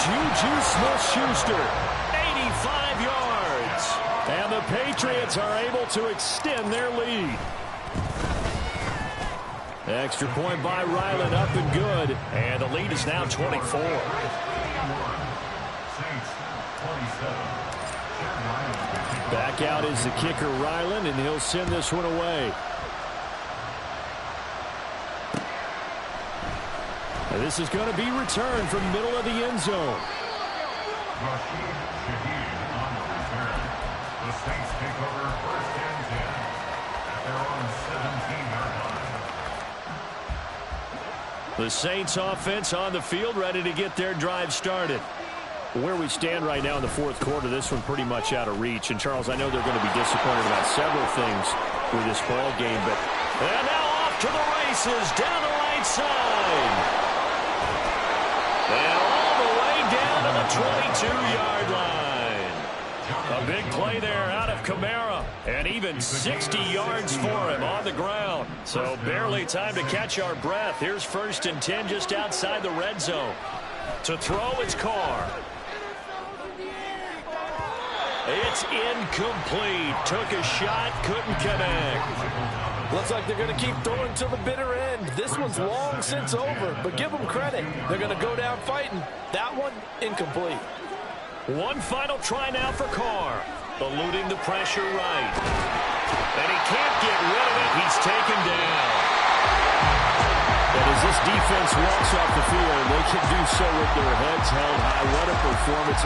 Juju Smith-Schuster. 85 yards. And the Patriots are able to extend their lead. Extra point by Ryland, up and good. And the lead is now 24. Saints 27. Back out is the kicker, Ryland, and he'll send this one away. And this is going to be returned from middle of the end zone. Rashid Shaheed on the return. The Saints take over first and 10 at their own 17-yard line. The Saints offense on the field, ready to get their drive started. Where we stand right now in the fourth quarter, this one pretty much out of reach. And, Charles, I know they're going to be disappointed about several things with this ball game. But and now off to the races down the right side. And all the way down to the 22-yard line. A big play there out of Kamara. And even 60 yards for him on the ground. So barely time to catch our breath. Here's 1st and 10 just outside the red zone. To throw, it's Carr. It's incomplete. Took a shot, couldn't connect. Looks like they're going to keep throwing to the bitter end. This one's long since over, but give them credit. They're going to go down fighting. That one, incomplete. One final try now for Carr. Eluding the pressure right. And he can't get rid of it. He's taken down. And as this defense walks off the field, they can do so with their heads held high. What a performance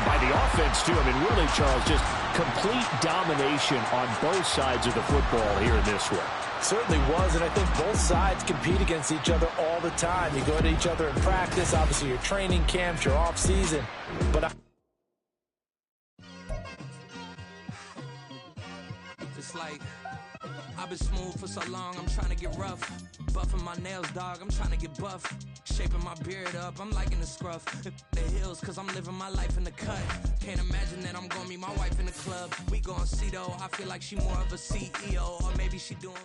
by the offense, too. I mean, really, Charles, just complete domination on both sides of the football here in this one. Certainly was, and I think both sides compete against each other all the time. You go to each other in practice, obviously your training camps, your off season. But Just like I've been smooth for so long, I'm trying to get rough. Buffing my nails, dog, I'm trying to get buff. Shaping my beard up, I'm liking the scruff. The hills, cause I'm living my life in the cut. Can't imagine that I'm gonna meet my wife in the club. We gon' see though, I feel like she more of a CEO. Or maybe she doing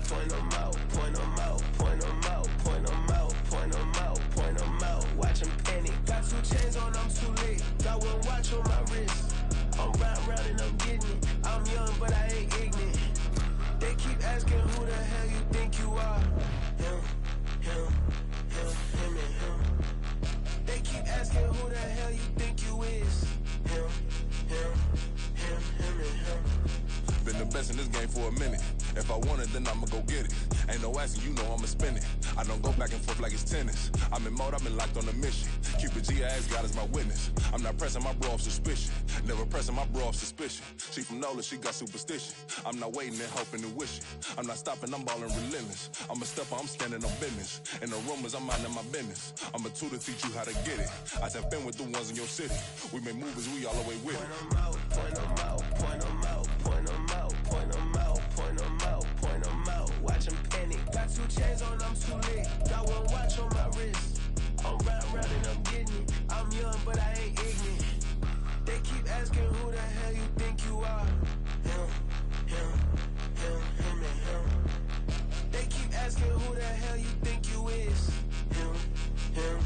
point them out, point them out, point them out, point them out, point them out, point them out. Watch them panic. Got 2 chains on, I'm too late. Got 1 watch on my wrist. I'm round and I'm getting it. I'm young, but I ain't ignorant. They keep asking who the hell you think you are. Him, him, him, and him. They keep asking who the hell you think you is. Him, and him. Been the best in this game for a minute. If I want it, then I'ma go get it. Ain't no asking, you know I'ma spin it. I don't go back and forth like it's tennis. I'm in mode, I've been locked on a mission. Cupid G, I ask God as my witness. I'm not pressing my bro off suspicion. Never pressing my bro off suspicion. She from NOLA, she got superstition. I'm not waiting and hoping and wishing. I'm not stopping, I'm balling relentless. I'm a stepper, I'm standing on business. In the rumors, I'm minding my business. I'm a tutor, teach you how to get it. I tap in with the ones in your city. We make movies, we all the way with it. Point them out, point them out, point them out, point them out, point them out, point them out, point them out. Watch them panic. Got 2 chains on, I'm too late. Got 1 watch on my wrist. I'm round and I'm getting it. I'm young, but I ain't ignorant. They keep asking who the hell you think you are. Him, and him. They keep asking who the hell you think you is. Him, and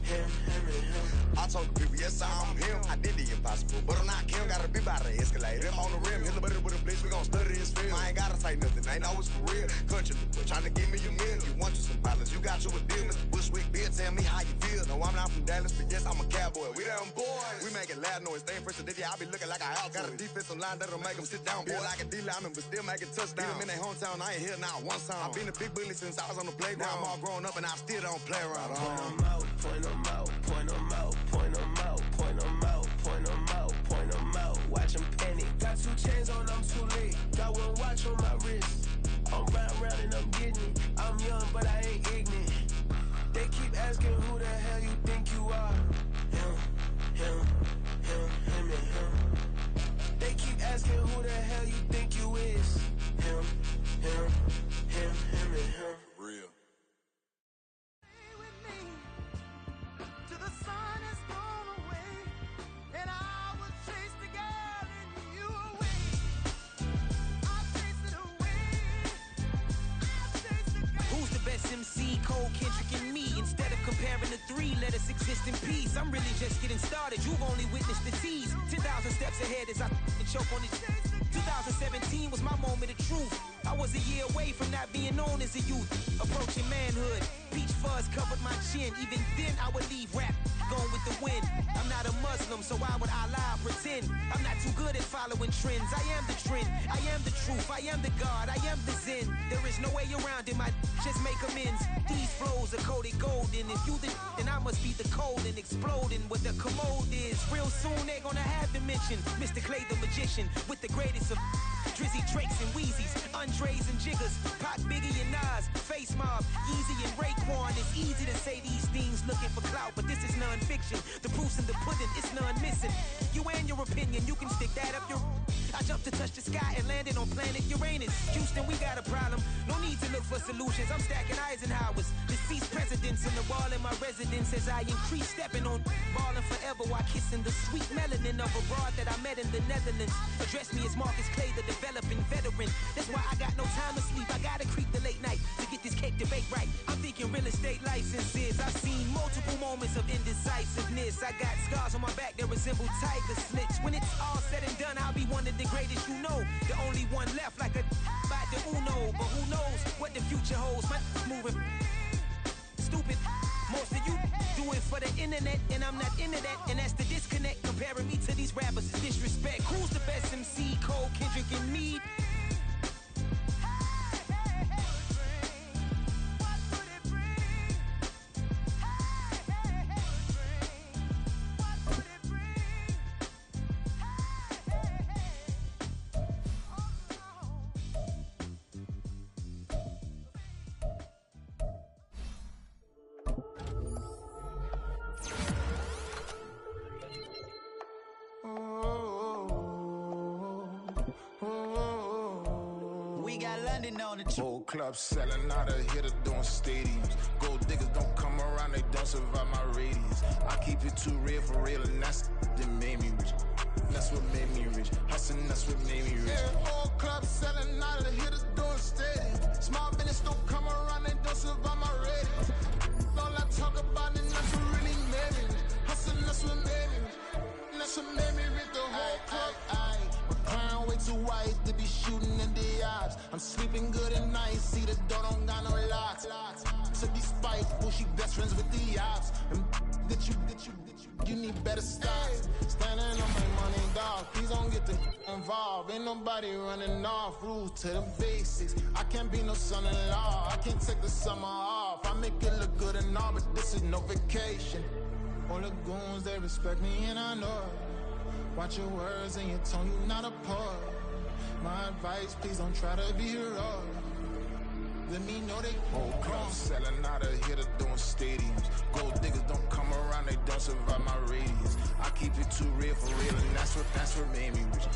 him. I told the people, yes, I'm him. I did the impossible, but I'm not Kim. Gotta be by the escalator. I'm on the rim, hit the butter with a blitz. We gon' study his film. I ain't gotta say nothing, ain't know it's for real. Country people trying to give me a meal. You want you some violence, you got you a deal. Mr. Bushwick, Bill, tell me how you feel. No, I'm not from Dallas, but yes, I'm a cowboy. We them boys. We making loud noise, staying fresh to this. I be looking like a house. Got a defensive line that'll make them sit down. Feel like a D-lineman, but still making touchdowns. Beat them in their hometown, I ain't here now one time. I've been a big bully since I was on the playground. Now I'm all grown up and I still don't play around. Point them out, point them out, point them out, point them out, point them out, point them out, point them out. Watch them panic. Got 2 chains on, I'm too late. Got 1 watch on my wrist. I'm round and I'm getting it. I'm young, but I ain't ignorant. They keep asking who the hell you think you are. Him, and him. They keep asking who the hell you think you is. Him, and him. Real. MC, Cole, Kendrick, and me. Instead of comparing the 3, let us exist in peace. I'm really just getting started. You've only witnessed the tease. 10,000 steps ahead as I choke on it. 2017 was my moment of truth. I was a year away from not being known as a youth. Approaching manhood. Peach fuzz covered my chin. Even then I would leave rap going with the wind. I'm not a Muslim, so why would Allah pretend? I'm not too good at following trends. I am the trend. I am the truth. I am the God. I am the Zen. There is no way around it. My just make amends. These flows are coated golden. If you the then I must be the cold and exploding what the commode is. Real soon they gonna have to mention Mr. Clay the magician with the greatest of Drizzy, Drakes, and Wheezies, Andres and Jiggers, Pac, Biggie, and Nas, Face Mob, Yeezy, and Raekwon. It's easy to say these things looking for clout, but this is non-fiction. The proof's in the pudding, it's none missing. You and your opinion, you can stick that up your... I jumped to touch the sky and landed on planet Uranus. Houston, we got a problem. No need to look for solutions. I'm stacking Eisenhower's. Deceased presidents in the wall in my residence as I increase stepping on ballin' forever while kissing the sweet melanin of a broad that I met in the Netherlands. Address me as Marcus Clay, the developing veteran. That's why I got no time to sleep. I gotta creep the late night to get this cake to bake right. I'm thinking real estate licenses. I've seen multiple moments of indecisiveness. I got scars on my back that resemble tiger slits. When it's all said and done, I'll be one of the greatest you know. The only one left like a by the Uno. But who knows what the future holds? My moving stupid. Most of you do it for the internet, and I'm not into that. And that's the disconnect. Comparing me to these rappers is disrespect. Who's the best MC? Cole, Kendrick, and me? Whole club selling out of hitter doing stadiums. Gold diggers don't come around, they don't survive my radius. I keep it too real for real, and that's that made me rich. That's what made me rich. Hustling, that's what made me rich. Yeah, whole club selling out of hitters doing stadiums. Small business don't come around, they don't survive my ratings. All I talk about is that's what really made me. Hustling, that's what made me. That's what made me read the whole club. My crown way too white to be shooting in the eyes. I'm sleeping good at night, see the door don't got no locks. To be spiteful, she best friends with the ops. And you need better stocks. Standing on my money, dog. Please don't get involved. Ain't nobody running off. Rules to the basics. I can't be no son-in-law. I can't take the summer off. I make it look good and all, but this is no vacation. All the goons, they respect me and I know it. Watch your words and your tone, you not a poet. My advice, please don't try to be heroic. Let me know they whole club selling out of here to doing stadiums. Gold diggers don't come around, they don't survive my radius. I keep it too real for real, and that's what made me rich.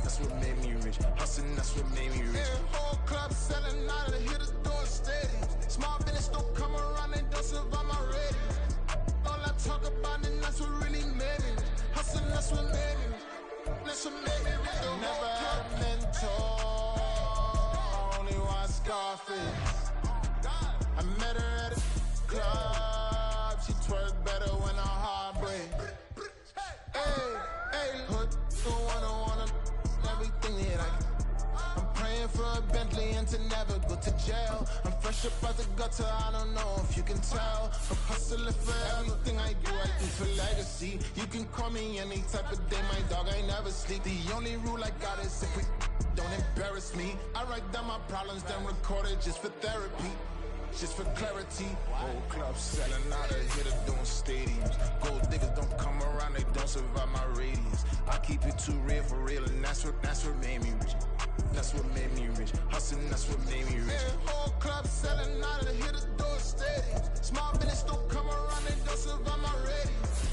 That's what made me rich. Hustling, that's what made me rich. Yeah, whole club selling out of here to doing stadiums. Small business don't come around, they don't survive my radius. All I talk about and that's what really made me. Hustling, that's what made me. That's what made me rich. Never had a mentor. Only one Scarface. I met her at a club. She twerk better when her heart breaks. Hey, hood, wanna everything that I'm praying for a Bentley and to never go to jail. I'm fresh up out the gutter, I don't know if you can tell. I'm hustling for everything I do for legacy. You can call me any type of day, my dog, I never sleep. The only rule I got is if we don't embarrass me. I write down my problems, then record it just for therapy. Just for clarity. Whole club selling out of here to doing stadiums. Gold diggers don't come around, they don't survive my radius. I keep it too real for real, and that's what made me rich. That's what made me rich. Hustling, that's what made me rich. Yeah, whole club selling out of here to doing stadiums. Small business don't come around, they don't survive my radius.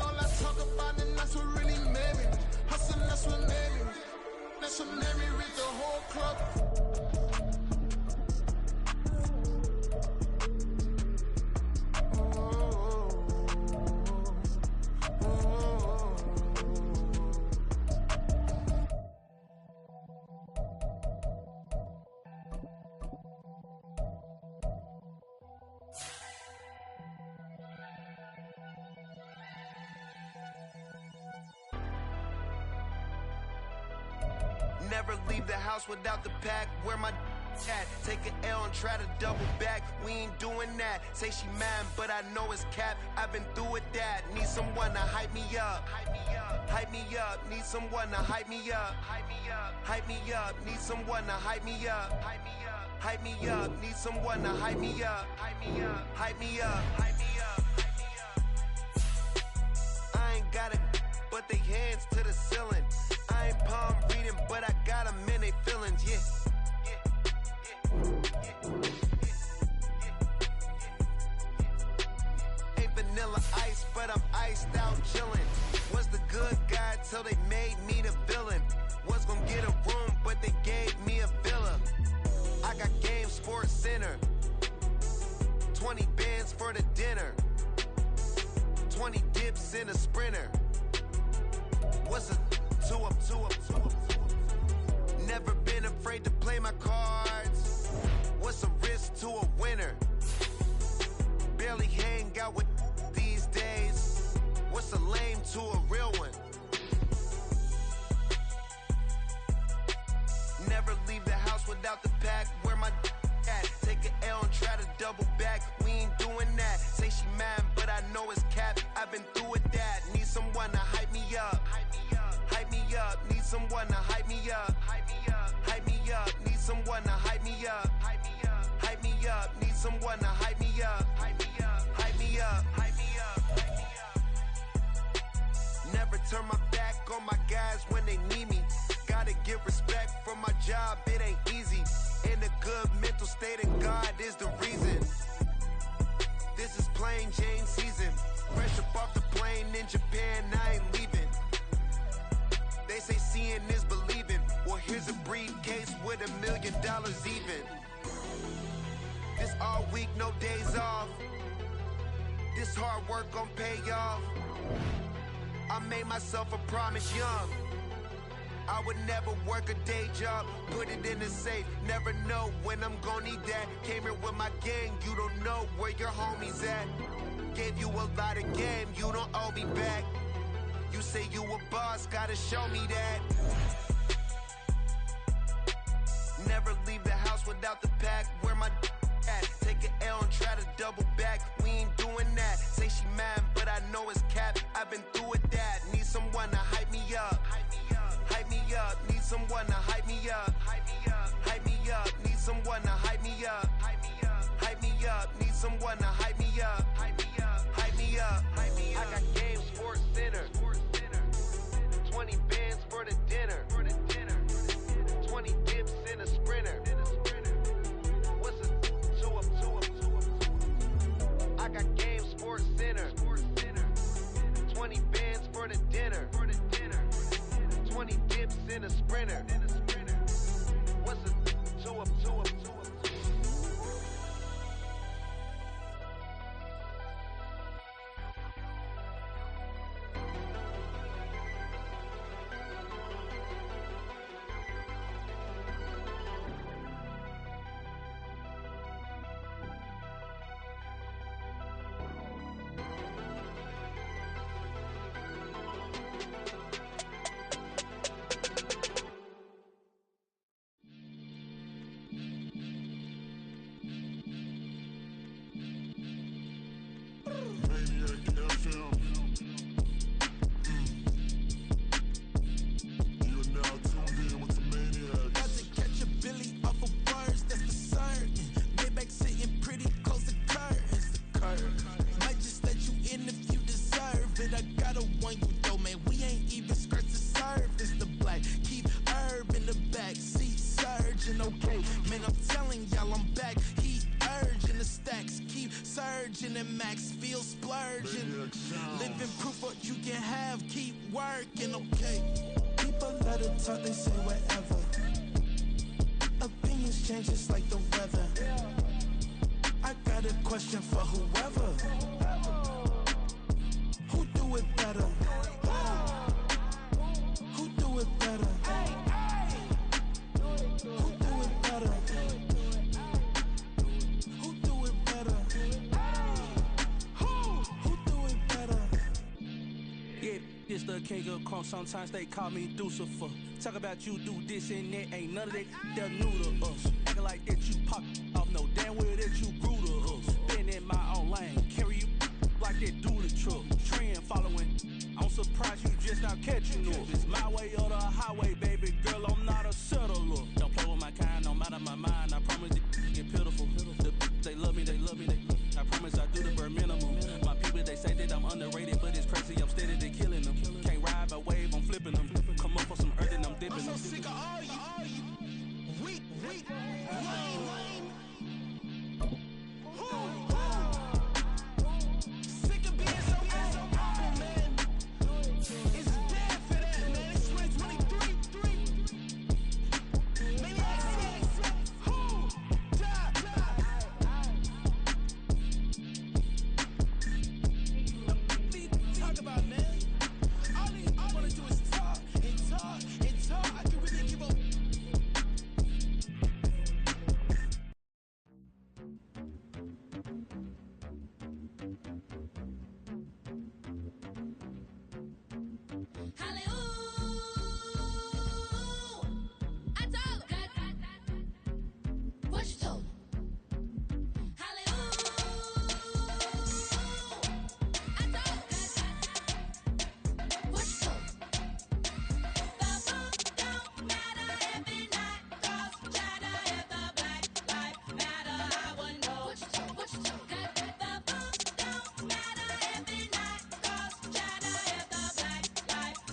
All I talk about, and that's what really made me. Hustling, that's what made me. That's what made me read the whole club. Never leave the house without the pack. Where my at? Take an L and try to double back. We ain't doing that. Say she mad, but I know it's cap. I've been through with that. Need someone to hype me up. Hype me up. Need someone to hype me up. Hype me up. Need someone to hype me up. Hype me up. Need someone to hype me up. Hype me up. I ain't got it, but they hands to the ceiling. I ain't palm reading, but I got them in they feelings, yeah. Ain't vanilla ice, but I'm iced out chillin'. Was the good guy till they made me the villain. Was gonna get a room, but they gave me a villa. I got game, Sports Center. 20 bands for the dinner. 20 dips in a Sprinter. What's a two up. Never been afraid to play my cards. What's a risk to a winner? Barely hang out with these days. What's a lame to a real one? Never leave the house without the pack. Where my at? Take an L and try to double back. We ain't doing that. Say she mad, but I know it's cap. I've been through with that. Need someone to hype me up. Hype me up. Need someone to hype me up. Hype me up. Need someone to hype me up. Hype me up. Need someone to hype me up. Hype me up. Never turn my back on my guys when they need me. Gotta get respect for my job, it ain't easy. In a good mental state, and God is the reason. This is plain Jane season. Fresh up off the plane in Japan, I ain't leaving. They say seeing is believing. Well, here's a briefcase with $1 million even. This all week, no days off. This hard work gon' pay off. I made myself a promise young. I would never work a day job, put it in the safe. Never know when I'm gonna need that. Came here with my gang, you don't know where your homies at. Gave you a lot of game, you don't owe me back. You say you a boss, gotta show me that. Never leave the house without the pack. Where my at? Take an L and try to double back. We ain't doing that. Say she mad, but I know it's cap. I've been through with that. Need someone to hype me up. Hype me up. Need someone to hype me up. Hype me up. Need someone to hype me up. Hype me up. Need someone to hype me up. Hype me up. I got game, Sports Center. 20 bands for the dinner. 20 dips in a sprinter. What's a 2 up? I got game, Sports Center. 20 bands for the dinner. 20 dips in a sprinter. What's a 2 up? Sometimes they call me Lucifer. Talk about you do this and that. Ain't none of that they're new to us. Acting like that you pop off. No damn well that you grew to us. Been in my own lane. Carry you like that do the truck. Trend following. I'm surprised you just now catching up. It's my way or the highway, baby girl. I'm not a settler. Don't play with my kind, no matter my mind. I promise it get pitiful. They love me. I promise I do the bare minimum. My people, they say that I'm underrated, but it's crazy. I'm steady to killing them. Can't ride a wave, I'm flipping them. Come up for some earth and I'm dipping them. I'm so sick of all you. Weak, lame. Sick of being so humble, man. It's dead for that, man. It's 2023. Maniacs, who die? Talk about, man. All I wanna do is talk. I can really give up.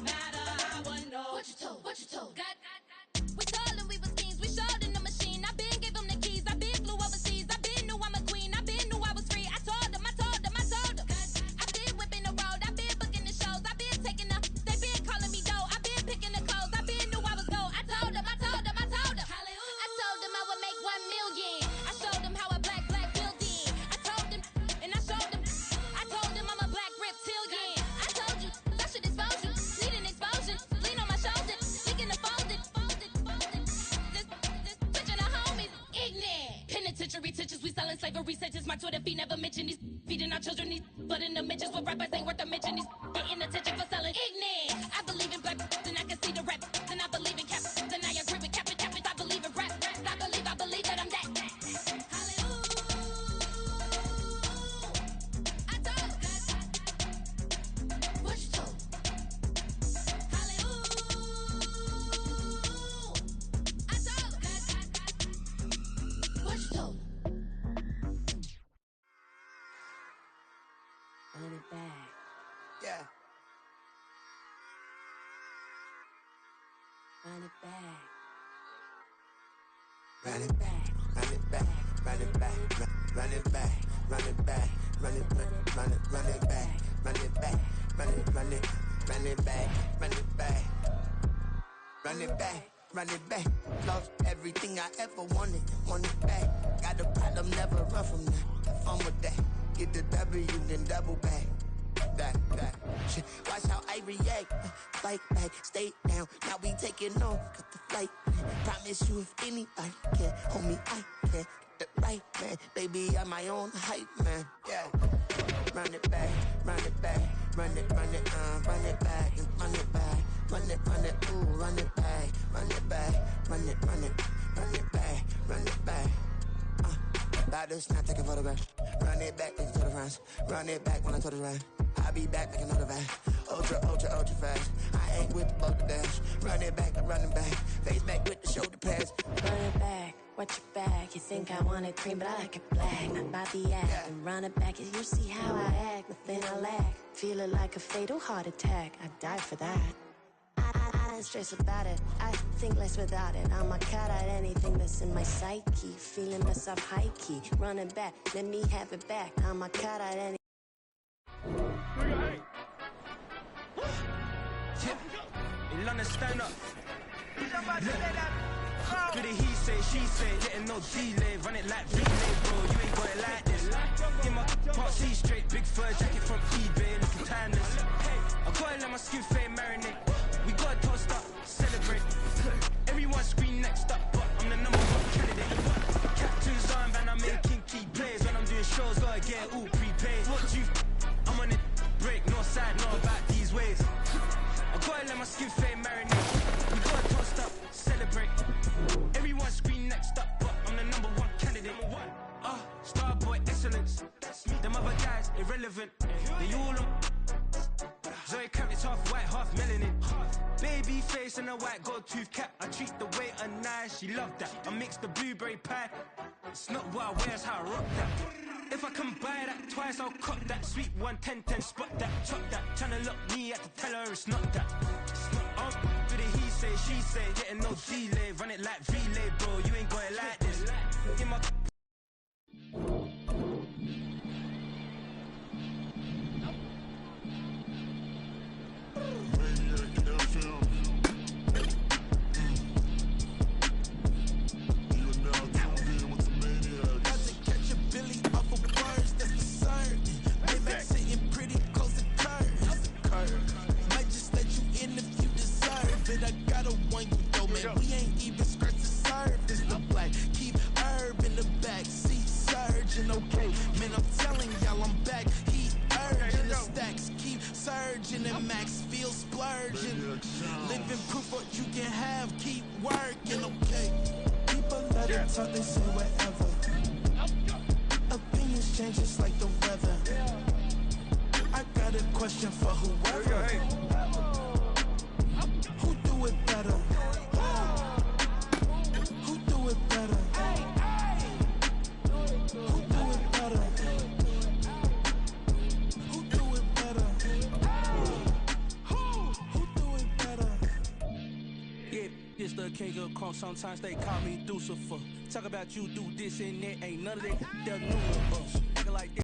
Matter bitches, we selling slavery sentences. My Twitter feed never mention these feeding our children these. But in the mentions with rappers ain't worth a mention. These getting attention for selling ignorant. I believe in black and I can see the rap. And I believe in cap. And I agree with cap. I believe in rap. I believe that I'm that. Run it back. Yeah. Run it back. Run it back. Run it back. Run it back. Run it back. Run it back. Run it back. Run it back. Run it back. Run it back. Run it back. Run it back. Run it back. Run it back. Lost everything I ever wanted. Want it back. Got a problem, never run from that. Fun with that. Get the W, then double back. That. Shit. Watch how I react. Fight back, stay down. Now we taking off. Cut the flight. Promise you if anybody can, homie, I can. Get the right man. Baby, I'm my own hype man. Yeah. Run it back. Run it back. Run it back. Run it back. Run it back. Ooh, run it back. Run it back. Run it back. Run it back. About to snap, take a photograph. Run it back, take to the friends. Run it back when I told it right. I'll be back, make another van. Ultra fast. I ain't with the boat dash. Run it back, face back with the shoulder pads. Run it back, watch your back. You think I want it cream, but I like it black. About the act, and run it back. You see how I act, nothing I lack. Feel it like a fatal heart attack. I die for that. I don't stress about it. I think less without it. I'ma cut out anything that's in my psyche. Feeling myself high key. Running back, let me have it back. I'ma cut out any. In London, stand up. Do the he say, she say, getting no delay. Run it like relay, bro. You ain't got it like this. In my part C straight, big fur jacket from eBay, looking timeless. I gotta let my skin fade marinate. We gotta toast up, celebrate. Everyone scream next up, but I'm the number one candidate. Captain's armband, I'm making key plays. When I'm doing shows, gotta get all prepaid. What you? I'm on it, break, no side, no about these ways. I gotta let my skin fade marinate. We gotta toast up, celebrate. Everyone scream next up, but I'm the number one candidate. Starboy excellence. Them other guys irrelevant. They all on. Zoe Kravitz half white, half melanin. Baby face and a white gold tooth cap. I treat the waiter nice, she loved that. I mix the blueberry pie. It's not what I wear, it's how I rock that. If I can buy that twice, I'll cut that. Sweet 110, spot that, chop that. Tryna look me at the teller, it's not that. Do the he say, she say, getting no delay. Run it like relay, bro, you ain't got it like this. In my talk, they say whatever. Opinions change just like the weather. I got a question for whoever. Who do it better? Who do it better? Who do it better? Who do it better? Who do it better? Yeah, it's the king of crunk. Sometimes they call me Lucifer. Talk about you do this and that. Ain't none of that. They're new to us. Acting like